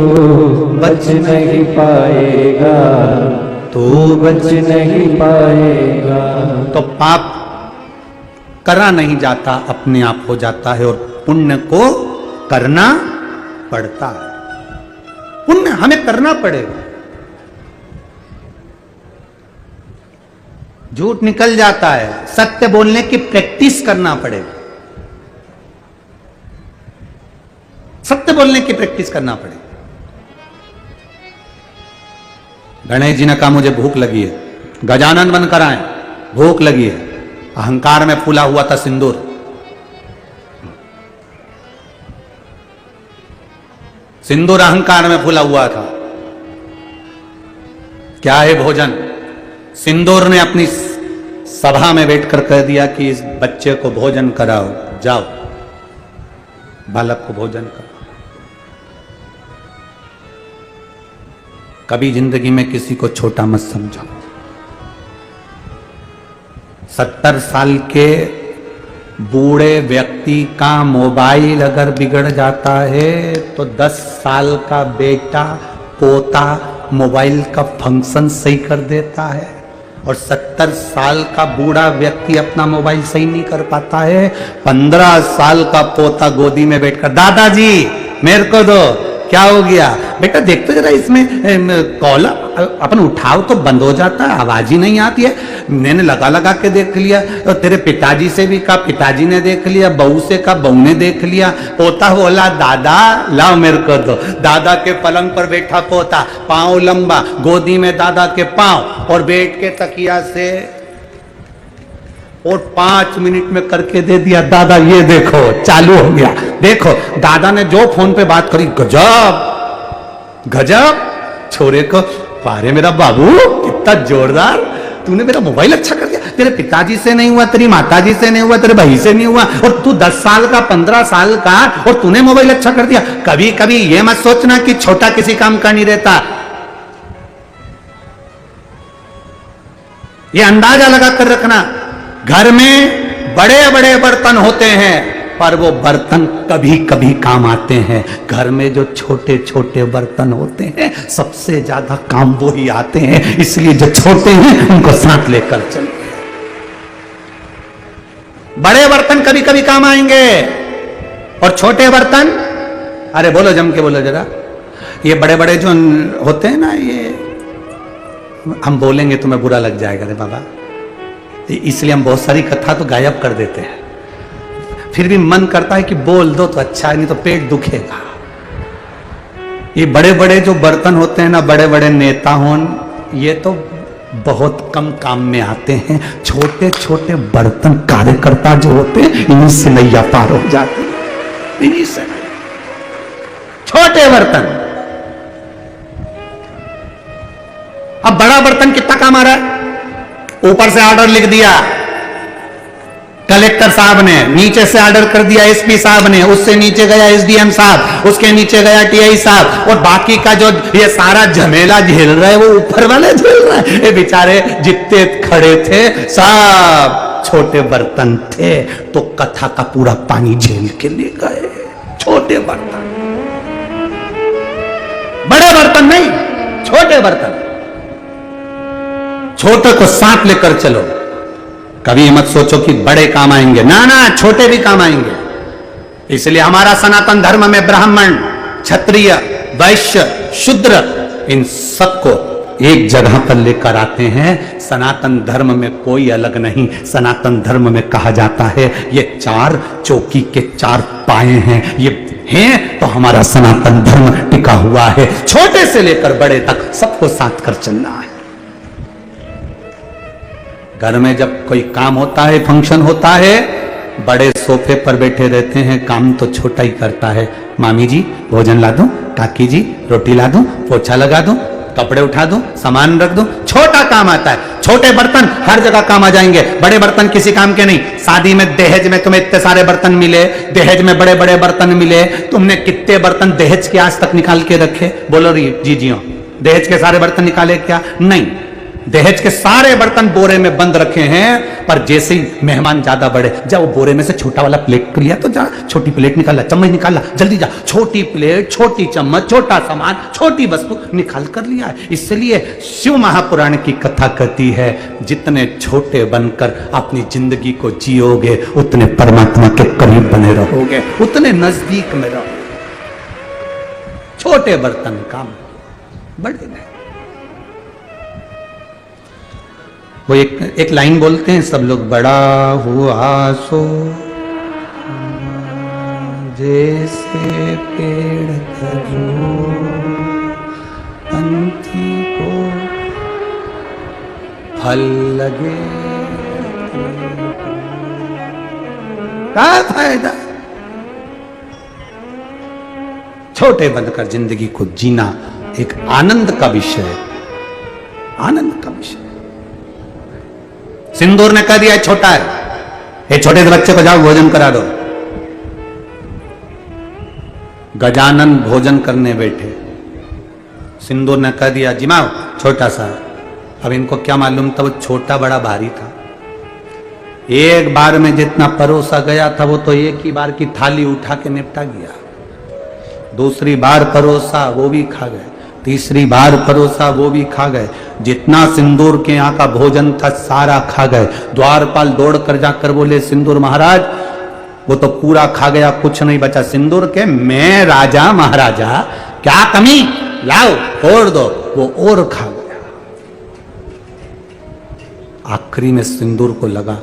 बच नहीं पाएगा, तू बच नहीं पाएगा। तो पाप करा नहीं जाता, अपने आप हो जाता है, और पुण्य को करना पड़ता है। पुण्य हमें करना पड़ेगा। झूठ निकल जाता है, सत्य बोलने की प्रैक्टिस करना पड़ेगा, सत्य बोलने की प्रैक्टिस करना पड़ेगा। गणेश जी ने कहा मुझे भूख लगी है, गजानन बन कर आए, भूख लगी है। अहंकार में फूला हुआ था सिंदूर, सिंदूर अहंकार में फूला हुआ था। क्या है भोजन? सिंदूर ने अपनी सभा में बैठकर कह दिया कि इस बच्चे को भोजन कराओ, जाओ बालक को भोजन कराओ। कभी जिंदगी में किसी को छोटा मत समझो। 70 साल के बूढ़े व्यक्ति का मोबाइल अगर बिगड़ जाता है तो 10 साल का बेटा पोता मोबाइल का फंक्शन सही कर देता है, और 70 साल का बूढ़ा व्यक्ति अपना मोबाइल सही नहीं कर पाता है। 15 साल का पोता गोदी में बैठकर दादाजी मेरे को दो, क्या हो गया बेटा, देखते जरा इसमें कॉल अपन उठाओ तो बंद हो जाता है, आवाज ही नहीं आती है। मैंने लगा लगा के देख लिया, तो तेरे पिताजी से भी कहा, पिताजी ने देख लिया, बहू से कहा, बहू ने देख लिया। पोता बोला दादा लाओ मेरे को दो। दादा के पलंग पर बैठा पोता, पांव लंबा, गोदी में दादा के पांव, और बैठ के तकिया से और 5 मिनट में करके दे दिया, दादा ये देखो चालू हो गया। देखो दादा ने जो फोन पे बात करी, गजब गजब, छोरे को पारे मेरा बाबू कितना जोरदार, तूने मेरा मोबाइल अच्छा कर दिया। तेरे पिताजी से नहीं हुआ, तेरी माताजी से नहीं हुआ, तेरे भाई से नहीं हुआ, और तू 10 साल का 15 साल का और तूने मोबाइल अच्छा कर दिया। कभी कभी ये मत सोचना कि छोटा किसी काम का नहीं रहता, ये अंदाजा लगा कर रखना। घर में बड़े बड़े बर्तन होते हैं पर वो बर्तन कभी कभी काम आते हैं। घर में जो छोटे छोटे बर्तन होते हैं सबसे ज्यादा काम वो ही आते हैं, इसलिए जो छोटे हैं उनको साथ लेकर चलिए। बड़े बर्तन कभी कभी काम आएंगे और छोटे बर्तन, अरे बोलो जम के बोलो जरा, ये बड़े बड़े जो होते हैं ना, ये हम बोलेंगे तुम्हें बुरा लग जाएगा रे बाबा, इसलिए हम बहुत सारी कथा तो गायब कर देते हैं। फिर भी मन करता है कि बोल दो तो अच्छा है, नहीं तो पेट दुखेगा। ये बड़े बड़े जो बर्तन होते हैं ना, बड़े बड़े नेता हों, ये तो बहुत कम काम में आते हैं। छोटे छोटे बर्तन कार्यकर्ता जो होते हैं इन्हीं से नैया पार हो जाती है, इन्हीं से। छोटे बर्तन, अब बड़ा बर्तन कितना काम आ रहा है? ऊपर से ऑर्डर लिख दिया कलेक्टर साहब ने, नीचे से ऑर्डर कर दिया एसपी साहब ने, उससे नीचे गया एसडीएम साहब, उसके नीचे गया टीआई साहब, और बाकी का जो ये सारा झमेला झेल रहा है वो ऊपर वाले झेल रहा है। ये बेचारे जितने खड़े थे सब छोटे बर्तन थे, तो कथा का पूरा पानी झेल के ले गए। छोटे बर्तन, बड़े बर्तन नहीं, छोटे बर्तन। छोटे को साथ लेकर चलो, कभी मत सोचो कि बड़े काम आएंगे, ना ना, छोटे भी काम आएंगे। इसलिए हमारा सनातन धर्म में ब्राह्मण क्षत्रिय, वैश्य, शूद्र, इन सबको एक जगह पर लेकर आते हैं। सनातन धर्म में कोई अलग नहीं। सनातन धर्म में कहा जाता है ये चार चौकी के चार पाए हैं, ये हैं तो हमारा सनातन धर्म टिका हुआ है। छोटे से लेकर बड़े तक सबको साथ कर चलना है। घर में जब कोई काम होता है, फंक्शन होता है, बड़े सोफे पर बैठे रहते हैं, काम तो छोटा ही करता है। मामी जी भोजन ला दूं, काकी जी रोटी ला दूं, पोछा लगा दूं, कपड़े उठा दूं, सामान रख दूं, छोटा काम आता है। छोटे बर्तन हर जगह काम आ जाएंगे, बड़े बर्तन किसी काम के नहीं। शादी में दहेज में तुम्हें इतने सारे बर्तन मिले, दहेज में बड़े बड़े बर्तन मिले, तुमने कितने बर्तन दहेज के आज तक निकाल के रखे? बोलो रही जी जी, दहेज के सारे बर्तन निकाले क्या? नहीं, दहेज के सारे बर्तन बोरे में बंद रखे हैं। पर जैसे ही मेहमान ज्यादा बड़े, जा वो बोरे में से छोटा वाला प्लेट लिया तो जा, छोटी प्लेट निकाला, चम्मच निकाला, जल्दी जा, छोटी प्लेट, छोटी चम्मच, छोटा सामान, छोटी वस्तु निकाल कर लिया है। इसलिए शिव महापुराण की कथा कहती है, जितने छोटे बनकर अपनी जिंदगी को जियोगे उतने परमात्मा के करीब बने रहोगे, उतने नजदीक में रहोगे। छोटे बर्तन काम, बड़े नहीं। वो एक लाइन बोलते हैं सब लोग, बड़ा हुआ सो जैसे पेड़ खजूर, पंथी को फल लगे, क्या फायदा? छोटे बनकर जिंदगी को जीना एक आनंद का विषय है, आनंद का विषय। सिंदूर ने कह दिया छोटा है, ये छोटे से बच्चे को जाओ भोजन करा दो। गजानन भोजन करने बैठे, सिंदूर ने कह दिया जिमाओ छोटा सा। अब इनको क्या मालूम था वो छोटा बड़ा भारी था। एक बार में जितना परोसा गया था वो तो एक ही बार की थाली उठा के निपटा गया। दूसरी बार परोसा वो भी खा गए, तीसरी बार परोसा वो भी खा गए। जितना सिंदूर के यहाँ का भोजन था सारा खा गए। द्वारपाल दौड़ कर जाकर बोले सिंदूर महाराज वो तो पूरा खा गया, कुछ नहीं बचा। सिंदूर के मैं राजा महाराजा, क्या कमी, लाओ और दो। वो और खा गया। आखिरी में सिंदूर को लगा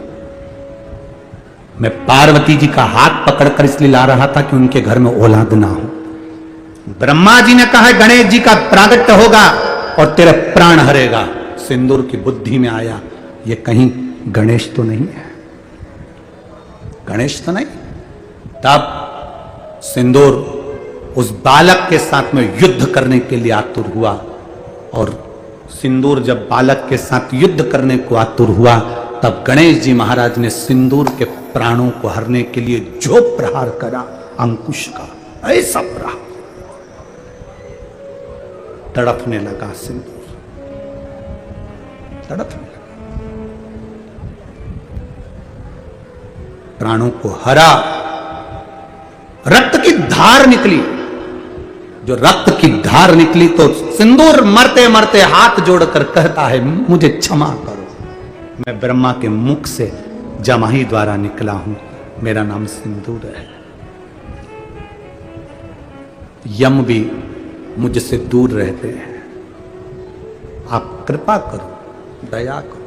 मैं पार्वती जी का हाथ पकड़कर इसलिए ला रहा था कि उनके घर में औलाद ना हो। ब्रह्मा जी ने कहा गणेश जी का प्रागट्य होगा और तेरे प्राण हरेगा। सिंदूर की बुद्धि में आया ये कहीं गणेश तो नहीं है, गणेश तो नहीं। तब सिंदूर उस बालक के साथ में युद्ध करने के लिए आतुर हुआ। और सिंदूर जब बालक के साथ युद्ध करने को आतुर हुआ तब गणेश जी महाराज ने सिंदूर के प्राणों को हरने के लिए जो प्रहार करा अंकुश का, ऐसा प्रहार, तड़पने लगा सिंदूर, तड़पने लगा। प्राणों को हरा, रक्त की धार निकली। जो रक्त की धार निकली तो सिंदूर मरते मरते हाथ जोड़कर कहता है मुझे क्षमा करो, मैं ब्रह्मा के मुख से जमाही द्वारा निकला हूं, मेरा नाम सिंदूर है। यम भी मुझसे दूर रहते हैं, आप कृपा करो, दया करो।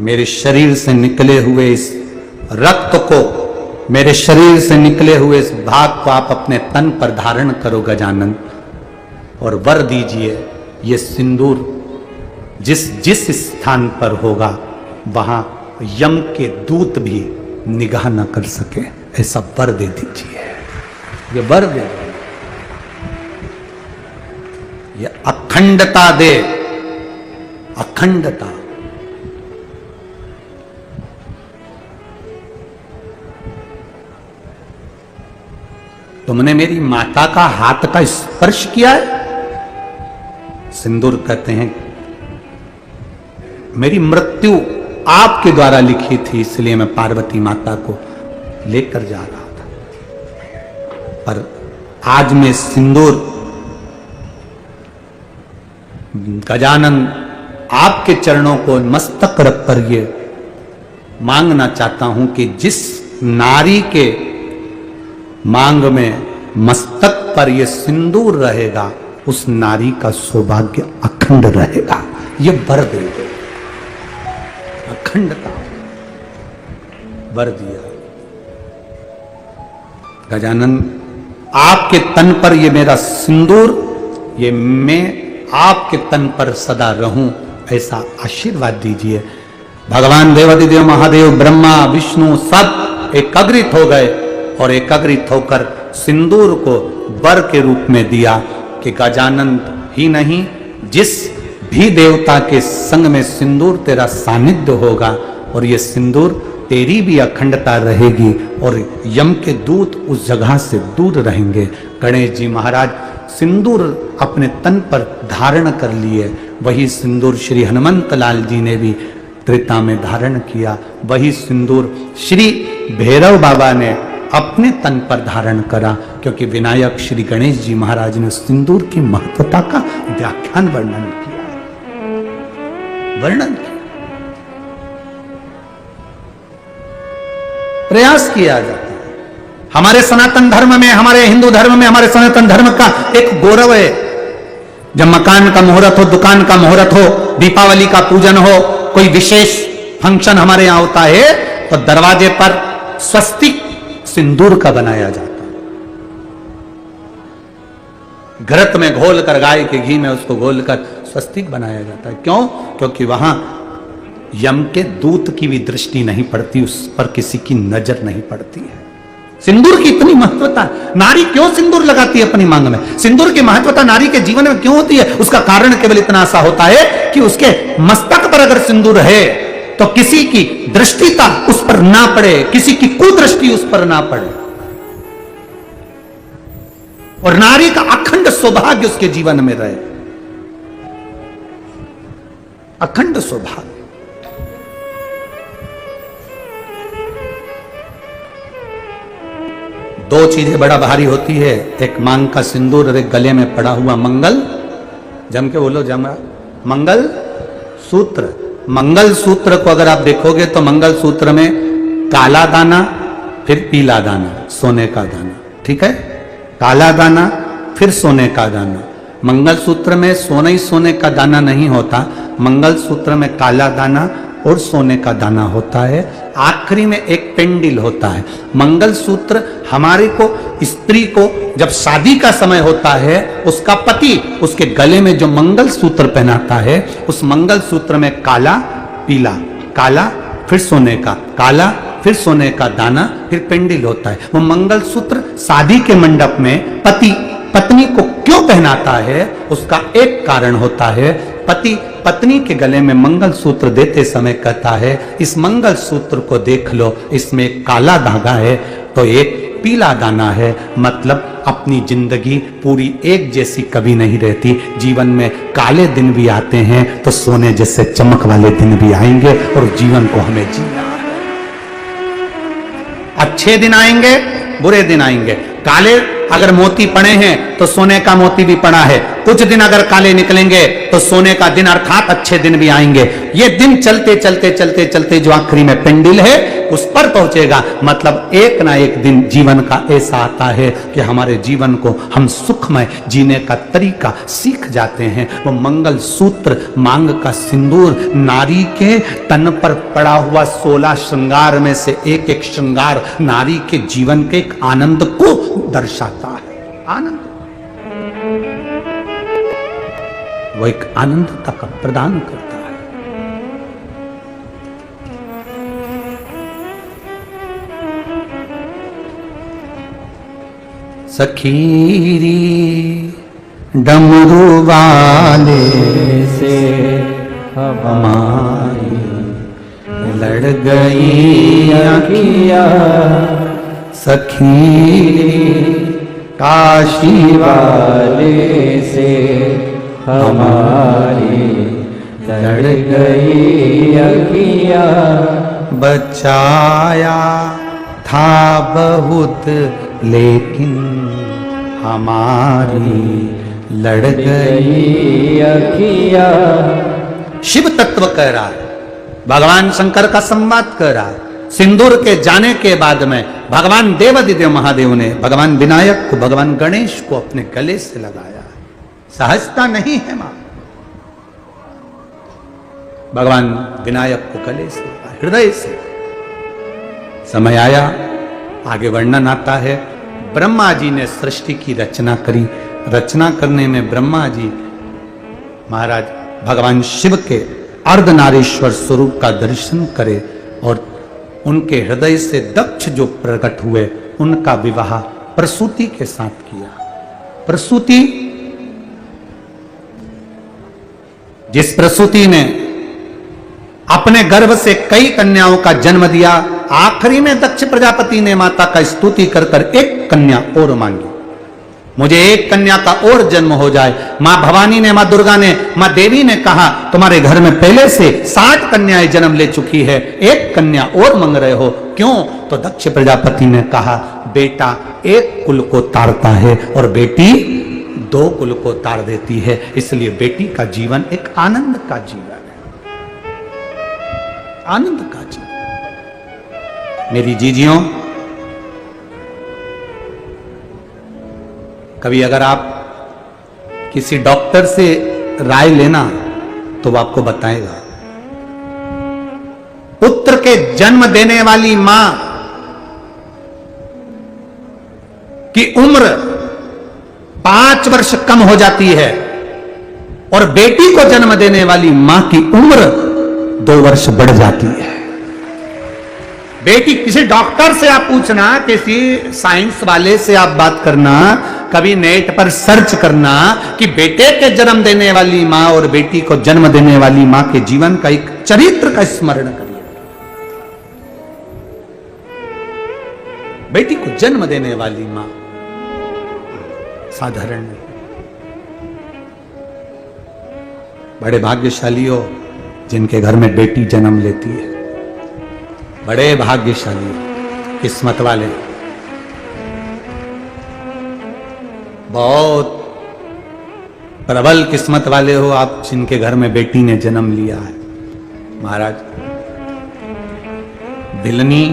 मेरे शरीर से निकले हुए इस रक्त को, मेरे शरीर से निकले हुए इस भाग को आप अपने तन पर धारण करो गजानन, और वर दीजिए ये सिंदूर जिस जिस स्थान पर होगा वहां यम के दूत भी निगाह न कर सके, ऐसा वर दे दीजिए। ये वर दे, ये अखंडता दे, अखंडता। तुमने मेरी माता का हाथ का स्पर्श किया है? सिंदूर कहते हैं मेरी मृत्यु आपके द्वारा लिखी थी, इसलिए मैं पार्वती माता को लेकर जा रहा था, पर आज मैं सिंदूर गजानन आपके चरणों को मस्तक रख कर ये मांगना चाहता हूं कि जिस नारी के मांग में मस्तक पर ये सिंदूर रहेगा, उस नारी का सौभाग्य अखंड रहेगा। ये वर दे दो, अखंडता वर दिया। गजानन आपके तन पर ये मेरा सिंदूर, ये मैं आपके तन पर सदा रहूं, ऐसा आशीर्वाद दीजिए। भगवान देवादिदेव महादेव ब्रह्मा विष्णु सब एकाग्रित हो गए और एकाग्रित होकर सिंदूर को वर के रूप में दिया कि गजानन ही नहीं, जिस भी देवता के संग में सिंदूर तेरा सानिध्य होगा और ये सिंदूर तेरी भी अखंडता रहेगी और यम के दूत उस जगह से दूर रहेंगे। गणेश जी महाराज सिंदूर अपने तन पर धारण कर लिए, वही सिंदूर श्री हनुमंत लाल जी ने भी त्रेता में धारण किया, वही सिंदूर श्री भैरव बाबा ने अपने तन पर धारण करा, क्योंकि विनायक श्री गणेश जी महाराज ने सिंदूर की महत्वता का व्याख्यान वर्णन किया, वर्णन किया, प्रयास किया जाता है। हमारे सनातन धर्म में, हमारे हिंदू धर्म में, हमारे सनातन धर्म का एक गौरव है, जब मकान का मुहूर्त हो, दुकान का मुहूर्त हो, दीपावली का पूजन हो, कोई विशेष फंक्शन हमारे यहां होता है, तो दरवाजे पर स्वस्तिक सिंदूर का बनाया जाता है। घृत में घोलकर, गाय के घी में उसको घोलकर स्वस्तिक बनाया जाता है। क्यों? क्योंकि वहां यम के दूत की भी दृष्टि नहीं पड़ती, उस पर किसी की नजर नहीं पड़ती है। सिंदूर की इतनी महत्वता, नारी क्यों सिंदूर लगाती है अपनी मांग में? सिंदूर की महत्वता नारी के जीवन में क्यों होती है? उसका कारण केवल इतना सा होता है कि उसके मस्तक पर अगर सिंदूर है तो किसी की दृष्टिता उस पर ना पड़े, किसी की कुदृष्टि उस पर ना पड़े, और नारी का अखंड सौभाग्य उसके जीवन में रहे, अखंड सौभाग्य। दो चीजें बड़ा भारी होती है, एक मांग का सिंदूर और एक गले में पड़ा हुआ मंगल, जम के बोलो जमा, मंगल सूत्र। मंगल सूत्र को अगर आप देखोगे तो मंगल सूत्र में काला दाना फिर पीला दाना, सोने का दाना, ठीक है, काला दाना फिर सोने का दाना। मंगल सूत्र में सोने ही सोने का दाना नहीं होता, मंगल सूत्र में काला दाना और सोने का दाना होता है, आखिरी में एक पेंडिल होता है। मंगल सूत्र हमारे को, स्त्री को जब शादी का समय होता है, उसका पति उसके गले में जो मंगल सूत्र पहनाता है, उस मंगल सूत्र में काला पीला, काला फिर सोने का, काला फिर सोने का दाना, फिर पेंडिल होता है। वो मंगल सूत्र शादी के मंडप में पति पत्नी को क्यों पहनाता है, उसका एक कारण होता है, पति पत्नी के गले में मंगल सूत्र देते समय कहता है, इस मंगल सूत्र को देख लो, इसमें काला धागा है तो एक पीला दाना है, मतलब अपनी जिंदगी पूरी एक जैसी कभी नहीं रहती, जीवन में काले दिन भी आते हैं तो सोने जैसे चमक वाले दिन भी आएंगे, और जीवन को हमें जीना है। अच्छे दिन आएंगे, बुरे दिन आएंगे, काले अगर मोती पड़े हैं तो सोने का मोती भी पड़ा है, कुछ दिन अगर काले निकलेंगे तो सोने का दिन अर्थात अच्छे दिन भी आएंगे। ये दिन चलते चलते चलते चलते जो आखिरी में पेंडिल है उस पर पहुंचेगा, मतलब एक ना एक दिन जीवन का ऐसा आता है कि हमारे जीवन को हम सुखमय जीने का तरीका सीख जाते हैं। वो मंगल सूत्र, मांग का सिंदूर, नारी के तन पर पड़ा हुआ 16 श्रृंगार में से एक एक श्रृंगार नारी के जीवन के एक आनंद को दर्शाता है। आनंद, वो एक आनंदता का प्रदान करता है। सखीरी डमरू वाले से हमारी लड़ गई अखियां, सखीरी काशी वाले से हमारी लड़ गई अखियां, बचाया था बहुत लेकिन हमारी लड़ गई अखियां। शिव तत्व कह रहा है, भगवान शंकर का संवाद कह रहा है। सिंदूर के जाने के बाद में भगवान देवादिदेव महादेव ने भगवान विनायक को, भगवान गणेश को अपने गले से लगाया। सहजता नहीं है मां। भगवान विनायक को गले से लगाया, हृदय से। समय आया, आगे वर्णन आता है, ब्रह्मा जी ने सृष्टि की रचना करी। रचना करने में ब्रह्मा जी महाराज भगवान शिव के अर्धनारीश्वर स्वरूप का दर्शन करे और उनके हृदय से दक्ष जो प्रकट हुए उनका विवाह प्रसूति के साथ किया। प्रसूति, जिस प्रसूति ने अपने गर्भ से कई कन्याओं का जन्म दिया, आखिरी में दक्ष प्रजापति ने माता का स्तुति कर कर एक कन्या और मांगी, मुझे एक कन्या का और जन्म हो जाए। मां भवानी ने, मां दुर्गा ने, मां देवी ने कहा तुम्हारे घर में पहले से 60 कन्याएं जन्म ले चुकी है, एक कन्या और मांग रहे हो, क्यों? तो दक्ष प्रजापति ने कहा बेटा एक कुल को तारता है और बेटी 2 कुल को तार देती है, इसलिए बेटी का जीवन एक आनंद का जीवन है, आनंद का जीवन। मेरी जीजियों, कभी अगर आप किसी डॉक्टर से राय लेना तो वो आपको बताएगा, पुत्र के जन्म देने वाली मां की उम्र 5 वर्ष कम हो जाती है और बेटी को जन्म देने वाली मां की उम्र 2 वर्ष बढ़ जाती है। बेटी, किसी डॉक्टर से आप पूछना, किसी साइंस वाले से आप बात करना, कभी नेट पर सर्च करना कि बेटे के जन्म देने वाली मां और बेटी को जन्म देने वाली मां के जीवन का एक चरित्र का स्मरण करिए। बेटी को जन्म देने वाली मां साधारण नहीं, बड़े भाग्यशाली हो जिनके घर में बेटी जन्म लेती है, बड़े भाग्यशाली, किस्मत वाले, बहुत प्रबल किस्मत वाले हो आप जिनके घर में बेटी ने जन्म लिया है। महाराज भिलनी,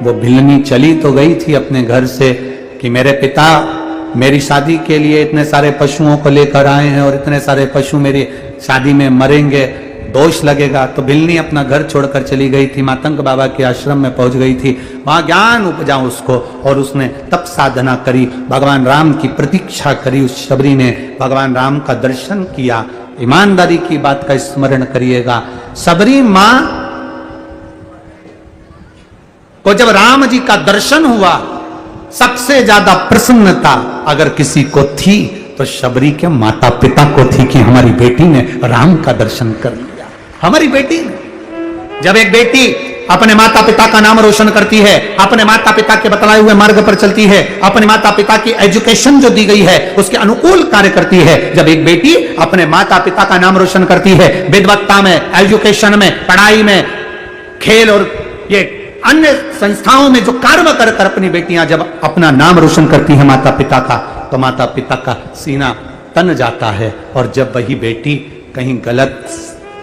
वो भिलनी चली तो गई थी अपने घर से कि मेरे पिता मेरी शादी के लिए इतने सारे पशुओं को लेकर आए हैं और इतने सारे पशु मेरी शादी में मरेंगे, दोष लगेगा। तो भिलनी अपना घर छोड़कर चली गई थी, मातंग बाबा के आश्रम में पहुंच गई थी, वहां ज्ञान उपजा उसको और उसने तप साधना करी, भगवान राम की प्रतीक्षा करी। उस शबरी ने भगवान राम का दर्शन किया। ईमानदारी की बात का स्मरण करिएगा, शबरी मां को जब राम जी का दर्शन हुआ, सबसे ज्यादा प्रसन्नता अगर किसी को थी तो शबरी के माता पिता को थी कि हमारी बेटी ने राम का दर्शन कर लिया। हमारी बेटी ने, जब एक बेटी अपने माता पिता का नाम रोशन करती है, अपने माता पिता के बतलाए हुए मार्ग पर चलती है, अपने माता पिता की एजुकेशन जो दी गई है उसके अनुकूल कार्य करती है, जब एक बेटी अपने माता पिता का नाम रोशन करती है, विद्वत्ता में, एजुकेशन में, पढ़ाई में, खेल और ये अन्य संस्थाओं में जो कार्य कर कर अपनी बेटियां जब अपना नाम रोशन करती है माता पिता का, तो माता पिता का सीना तन जाता है। और जब वही बेटी कहीं गलत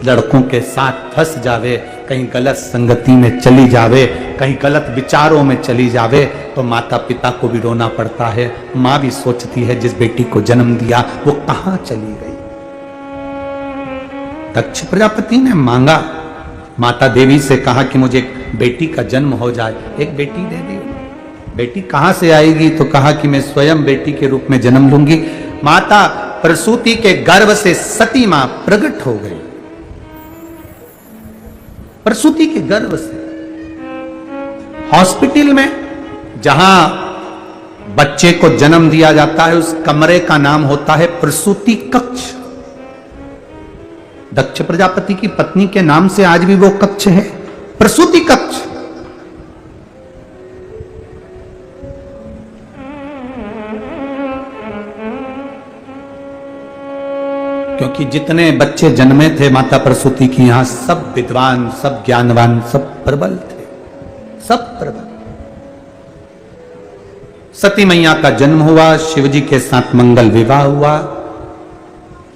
लड़कों के साथ फंस जावे, कहीं गलत संगति में चली जावे, कहीं गलत विचारों में चली जावे, तो माता पिता को भी रोना पड़ता है। मां भी सोचती है जिस बेटी को जन्म दिया वो कहां चली गई। दक्ष प्रजापति ने मांगा, माता देवी से कहा कि मुझे एक बेटी का जन्म हो जाए, एक बेटी दे दी। बेटी कहां से आएगी? तो कहा कि मैं स्वयं बेटी के रूप में जन्म लूंगी। माता प्रसूति के गर्भ से सती मां प्रकट हो गई, प्रसूति के गर्भ से। हॉस्पिटल में जहां बच्चे को जन्म दिया जाता है उस कमरे का नाम होता है प्रसूति कक्ष। दक्ष प्रजापति की पत्नी के नाम से आज भी वो कक्ष है, प्रसूति कक्ष। क्योंकि जितने बच्चे जन्मे थे माता प्रसूति की यहां, सब विद्वान, सब ज्ञानवान, सब प्रबल थे, सब प्रबल। सती मैया का जन्म हुआ, शिवजी के साथ मंगल विवाह हुआ।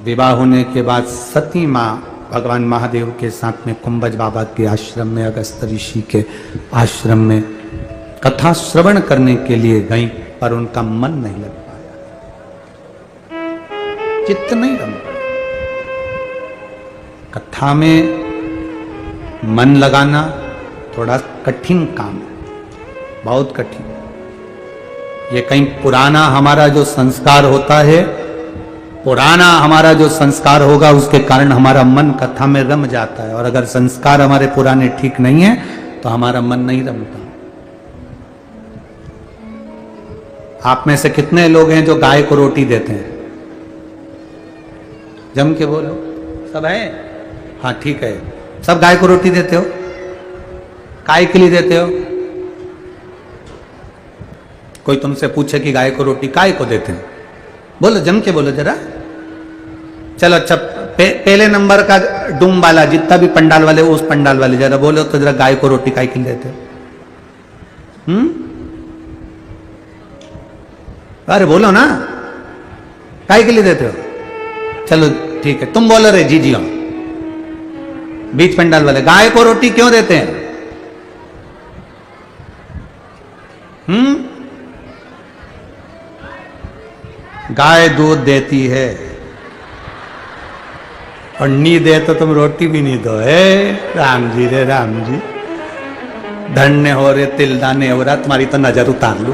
विवाह होने के बाद सती मां भगवान महादेव के साथ में कुंभज बाबा के आश्रम में, अगस्त ऋषि के आश्रम में कथा श्रवण करने के लिए गई, पर उनका मन नहीं लग पाया, चित्त नहीं रम पाया। कथा में मन लगाना थोड़ा कठिन काम है, बहुत कठिन। ये कहीं पुराना हमारा जो संस्कार होता है, पुराना हमारा जो संस्कार होगा, उसके कारण हमारा मन कथा में रम जाता है। और अगर संस्कार हमारे पुराने ठीक नहीं है तो हमारा मन नहीं रमता। आप में से कितने लोग हैं जो गाय को रोटी देते हैं? जम के बोलो। सब है? हाँ ठीक है। सब गाय को रोटी देते हो? काय के लिए देते हो? कोई तुमसे पूछे कि गाय को रोटी काय को देते हैं, बोलो, जम के बोलो जरा। चलो अच्छा, पहले नंबर का डूम वाला, जितना भी पंडाल वाले, उस पंडाल वाले जरा बोलो तो जरा, गाय को रोटी काय के लिए देते हो? अरे बोलो ना, काय के लिए देते हो? चलो ठीक है, तुम बोलो रे जी जी। बीच पंडाल वाले, गाय को रोटी क्यों देते हैं? गाय दूध देती है और नी दे तो तुम रोटी भी नहीं दो। है राम जी रे राम जी, धन्य हो रे तिल दाने हो रहा, तुम्हारी तो नजर उतार लू।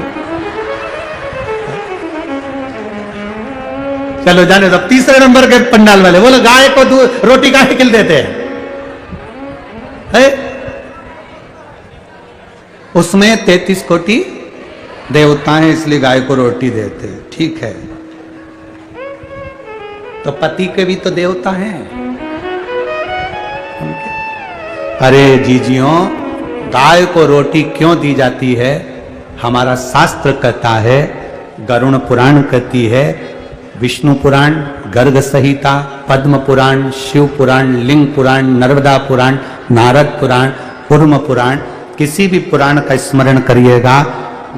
चलो जाने दो। तीसरे नंबर के पंडाल वाले बोलो, गाय को दूध रोटी काहे के लिए देते हैं? उसमें 33 कोटि देवता हैं, इसलिए गाय को रोटी देते हैं। ठीक है, तो पति के भी तो देवता हैं। अरे जीजियों, गाय को रोटी क्यों दी जाती है? हमारा शास्त्र कहता है, गरुण पुराण कहती है, विष्णु पुराण, गर्ग संहिता, पद्म पुराण, शिव पुराण, लिंग पुराण, नर्मदा पुराण, नारद पुराण, कूर्म पुराण, किसी भी पुराण का स्मरण करिएगा।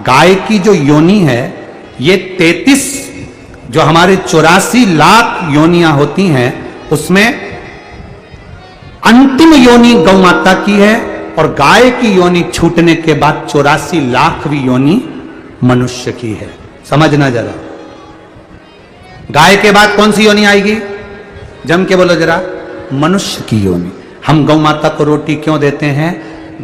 गाय की जो योनि है, ये 33 जो हमारे 84 लाख योनियां होती हैं, उसमें अंतिम योनि गौ माता की है, और गाय की योनि छूटने के बाद 84 लाखवीं योनि मनुष्य की है। समझना जरा, गाय के बाद कौन सी योनि आएगी? जम के बोलो जरा। मनुष्य की योनि। हम गौ माता को रोटी क्यों देते हैं?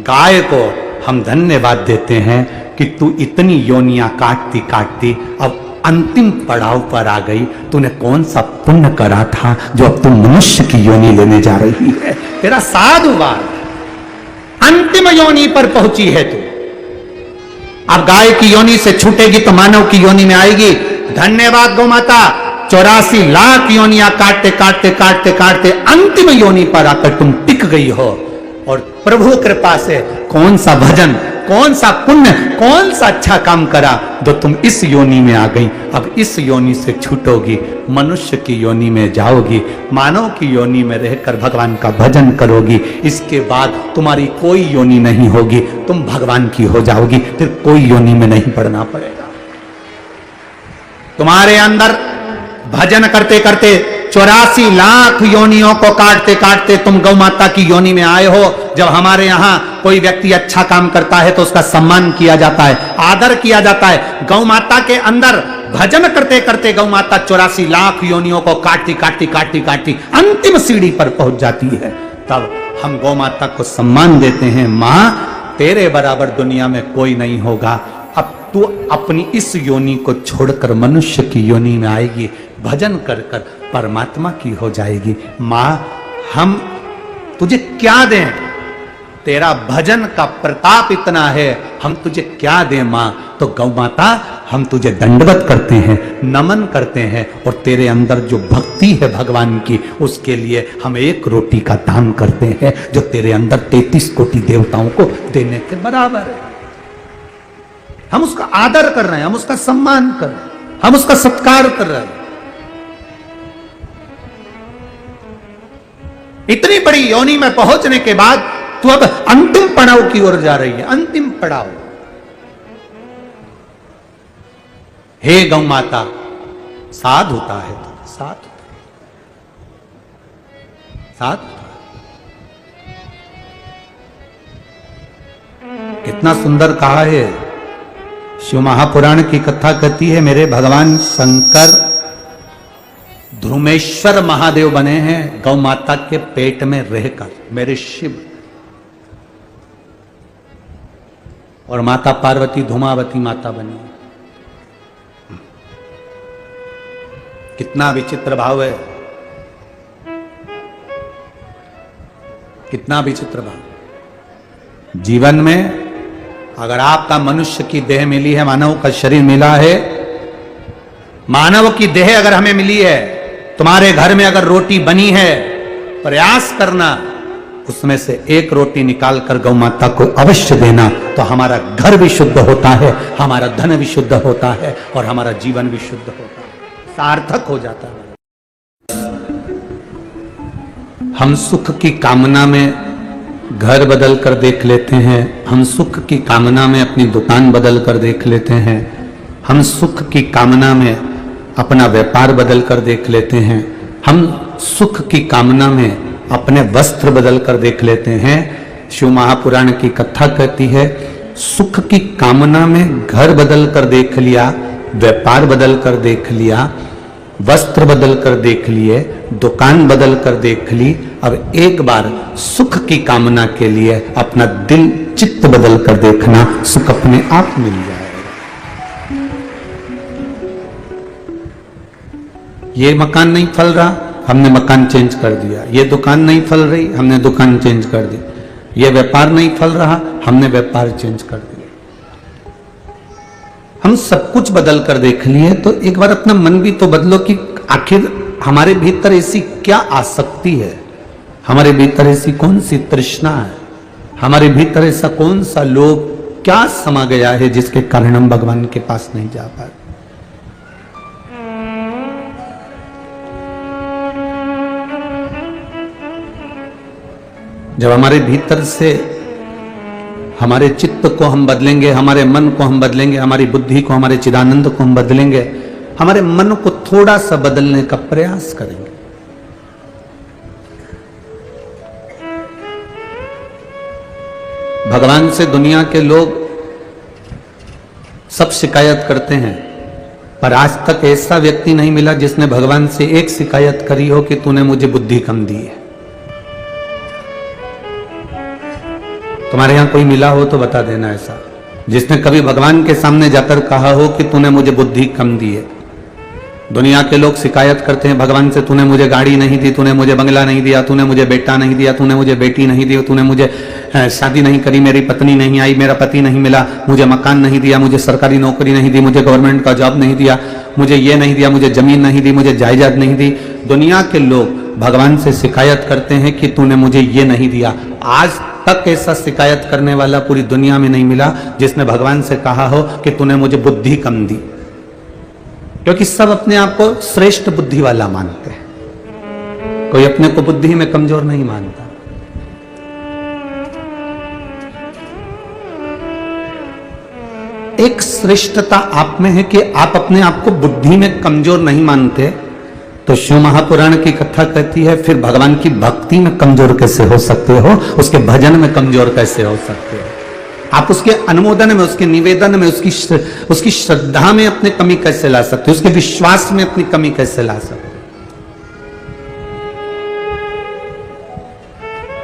गाय को हम धन्यवाद देते हैं कि तू इतनी योनियां काटती काटती अब अंतिम पड़ाव पर आ गई। तूने कौन सा पुण्य करा था जो अब तू मनुष्य की योनि लेने जा रही है? तेरा साधुवाद, अंतिम योनि पर पहुंची है तू। अब गाय की योनि से छूटेगी तो मानव की योनि में आएगी। धन्यवाद गौ माता, 84 लाख योनियां काटते काटते काटते काटते अंतिम योनि पर आकर तुम टिक गई हो। और प्रभु कृपा से कौन सा भजन, कौन सा पुण्य, कौन सा अच्छा काम करा जो तुम इस योनि में आ गई। अब इस योनि से छूटोगी, मनुष्य की योनि में जाओगी, मानव की योनि में रहकर भगवान का भजन करोगी। इसके बाद तुम्हारी कोई योनि नहीं होगी, तुम भगवान की हो जाओगी, फिर कोई योनि में नहीं पड़ना पड़ेगा। तुम्हारे अंदर भजन करते करते 84 लाख योनियों को काटते काटते तुम गौ माता की योनि में आए हो। जब हमारे यहाँ कोई व्यक्ति अच्छा काम करता है तो उसका सम्मान किया जाता है, आदर किया जाता है। गौ माता के अंदर भजन करते करते गौ माता 84 लाख योनियों को काटती काटती काटती काटती अंतिम सीढ़ी पर पहुंच जाती है। तब हम गौ माता को सम्मान देते हैं, मां तेरे बराबर दुनिया में कोई नहीं होगा। अब तू अपनी इस योनि को छोड़कर मनुष्य की योनि में आएगी, भजन कर कर परमात्मा की हो जाएगी। मां हम तुझे क्या दें? तेरा भजन का प्रताप इतना है, हम तुझे क्या दें मां? तो गौ माता हम तुझे दंडवत करते हैं, नमन करते हैं, और तेरे अंदर जो भक्ति है भगवान की, उसके लिए हम एक रोटी का दान करते हैं जो तेरे अंदर 33 कोटि देवताओं को देने के बराबर है। हम उसका आदर कर रहे हैं, हम उसका सम्मान कर रहे हैं, हम उसका सत्कार कर रहे हैं। इतनी बड़ी योनि में पहुंचने के बाद तू अब अंतिम पड़ाव की ओर जा रही है। अंतिम पड़ाव। हे गौ माता, साध होता है तो साध साध। कितना सुंदर कहा है शिव महापुराण की कथा कहती है मेरे भगवान शंकर ध्रुमेश्वर महादेव बने हैं गौ माता के पेट में रहकर, मेरे शिव। और माता पार्वती धूमावती माता बनी। कितना विचित्र भाव है, कितना विचित्र भाव। जीवन में अगर आपका मनुष्य की देह मिली है, मानव का शरीर मिला है, मानव की देह अगर हमें मिली है, तुम्हारे घर में अगर रोटी बनी है, प्रयास करना उसमें से एक रोटी निकाल कर गौ माता को अवश्य देना, तो हमारा घर भी शुद्ध होता है, हमारा धन भी शुद्ध होता है और हमारा जीवन भी शुद्ध होता है, सार्थक हो जाता है। हम सुख की कामना में घर बदल कर देख लेते हैं, हम सुख की कामना में अपनी दुकान बदल कर देख लेते हैं, हम सुख की कामना में अपना व्यापार बदल कर देख लेते हैं, हम सुख की कामना में अपने वस्त्र बदल कर देख लेते हैं। शिव महापुराण की कथा कहती है सुख की कामना में घर बदल कर देख लिया, व्यापार बदल कर देख लिया, वस्त्र बदल कर देख लिए, दुकान बदल कर देख ली, अब एक बार सुख की कामना के लिए अपना दिल चित्त बदल कर देखना, सुख अपने आप मिल जाएगा। ये मकान नहीं फल रहा, हमने मकान चेंज कर दिया, ये दुकान नहीं फल रही, हमने दुकान चेंज कर दी, ये व्यापार नहीं फल रहा, हमने व्यापार चेंज कर दिया। हम सब कुछ बदल कर देख लिए, तो एक बार अपना मन भी तो बदलो कि आखिर हमारे भीतर ऐसी क्या आसक्ति है, हमारे भीतर ऐसी कौन सी तृष्णा है, हमारे भीतर ऐसा कौन सा लोभ क्या समा गया है जिसके कारण हम भगवान के पास नहीं जा पाए। जब हमारे भीतर से हमारे चित्त को हम बदलेंगे, हमारे मन को हम बदलेंगे, हमारी बुद्धि को, हमारे चिदानंद को हम बदलेंगे, हमारे मन को थोड़ा सा बदलने का प्रयास करेंगे, भगवान से दुनिया के लोग सब शिकायत करते हैं, पर आज तक ऐसा व्यक्ति नहीं मिला जिसने भगवान से एक शिकायत करी हो कि तूने मुझे बुद्धि कम दी है। तुम्हारे यहां कोई मिला हो तो बता देना ऐसा, जिसने कभी भगवान के सामने जाकर कहा हो कि तूने मुझे बुद्धि कम दी है। दुनिया के लोग शिकायत करते हैं भगवान से, तूने मुझे गाड़ी नहीं दी, तूने मुझे बंगला नहीं दिया, तूने मुझे बेटा नहीं दिया, तूने मुझे बेटी नहीं दी, तूने मुझे शादी नहीं करी, मेरी पत्नी नहीं आई, मेरा पति नहीं मिला, मुझे मकान नहीं दिया, मुझे सरकारी नौकरी नहीं दी, मुझे गवर्नमेंट का जॉब नहीं दिया, मुझे ये नहीं दिया, मुझे जमीन नहीं दी, मुझे जायदाद नहीं दी। दुनिया के लोग भगवान से शिकायत करते हैं कि तूने मुझे ये नहीं दिया। आज तक ऐसा शिकायत करने वाला पूरी दुनिया में नहीं मिला जिसने भगवान से कहा हो कि तूने मुझे बुद्धि कम दी, क्योंकि सब अपने आप को श्रेष्ठ बुद्धि वाला मानते हैं, कोई अपने को बुद्धि में कमजोर नहीं मानता। एक श्रेष्ठता आप में है कि आप अपने आप को बुद्धि में कमजोर नहीं मानते, तो शिव महापुराण की कथा कहती है फिर भगवान की भक्ति में कमजोर कैसे हो सकते हो, उसके भजन में कमजोर कैसे हो सकते हो, आप उसके अनुमोदन में, उसके निवेदन में, उसकी श्रद्धा में अपनी कमी कैसे ला सकते हो, उसके विश्वास में अपनी कमी कैसे ला सकते हो।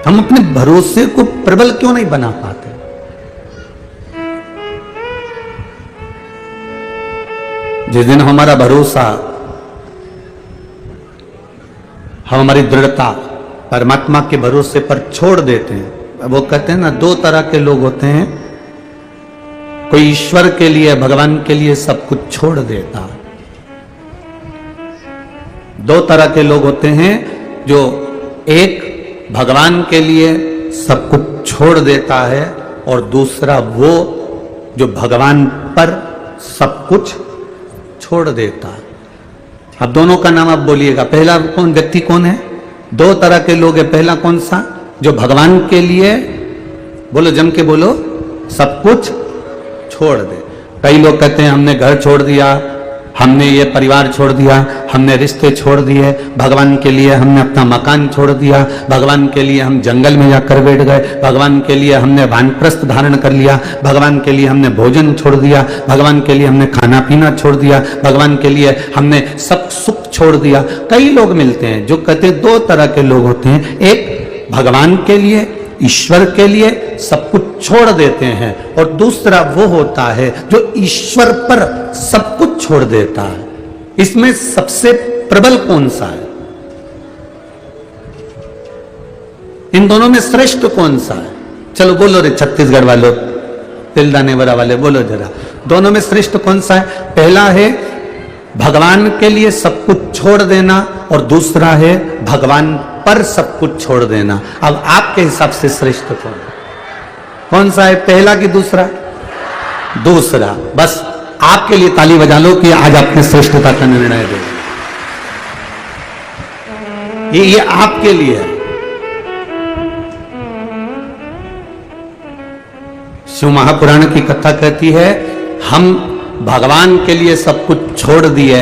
हम अपने भरोसे को प्रबल क्यों नहीं बना पाते। जिस दिन हमारा भरोसा, हम हमारी दृढ़ता परमात्मा के भरोसे पर छोड़ देते हैं, वो कहते हैं ना दो तरह के लोग होते हैं, कोई ईश्वर के लिए, भगवान के लिए सब कुछ छोड़ देता, दो तरह के लोग होते हैं जो एक भगवान के लिए सब कुछ छोड़ देता है और दूसरा वो जो भगवान पर सब कुछ छोड़ देता। अब दोनों का नाम आप बोलिएगा, पहला कौन व्यक्ति कौन है? दो तरह के लोग हैं। पहला कौन सा? जो भगवान के लिए, बोलो जम के बोलो, सब कुछ छोड़ दे। कई लोग कहते हैं हमने घर छोड़ दिया, हमने ये परिवार छोड़ दिया, हमने रिश्ते छोड़ दिए, भगवान के लिए हमने अपना मकान छोड़ दिया, भगवान के लिए हम जंगल में जाकर बैठ गए, भगवान के लिए हमने वानप्रस्थ धारण कर लिया, भगवान के लिए हमने भोजन छोड़ दिया, भगवान के लिए हमने खाना पीना छोड़ दिया, भगवान के लिए हमने सब सुख छोड़ दिया। कई लोग मिलते हैं जो कहते दो तरह के लोग होते हैं, एक भगवान के लिए, ईश्वर के लिए सब कुछ छोड़ देते हैं, और दूसरा वो होता है जो ईश्वर पर सब कुछ छोड़ देता है। इसमें सबसे प्रबल कौन सा है? इन दोनों में श्रेष्ठ कौन सा है? चलो बोलो रे छत्तीसगढ़ वालों, तिलदाने वाले बोलो जरा, दोनों में श्रेष्ठ कौन सा है? पहला है भगवान के लिए सब कुछ छोड़ देना, और दूसरा है भगवान पर सब कुछ छोड़ देना। अब आपके हिसाब से श्रेष्ठ कौन सा है, पहला कि दूसरा? दूसरा। बस आपके लिए ताली बजा लो कि आज आपने श्रेष्ठता का निर्णय दे। ये आपके लिए है। शिव महापुराण की कथा कहती है, हम भगवान के लिए सब कुछ छोड़ दिए,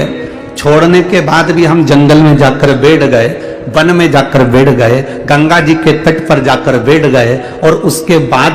छोड़ने के बाद भी हम जंगल में जाकर बैठ गए, वन में जाकर बैठ गए, गंगा जी के तट पर जाकर बैठ गए, और उसके बाद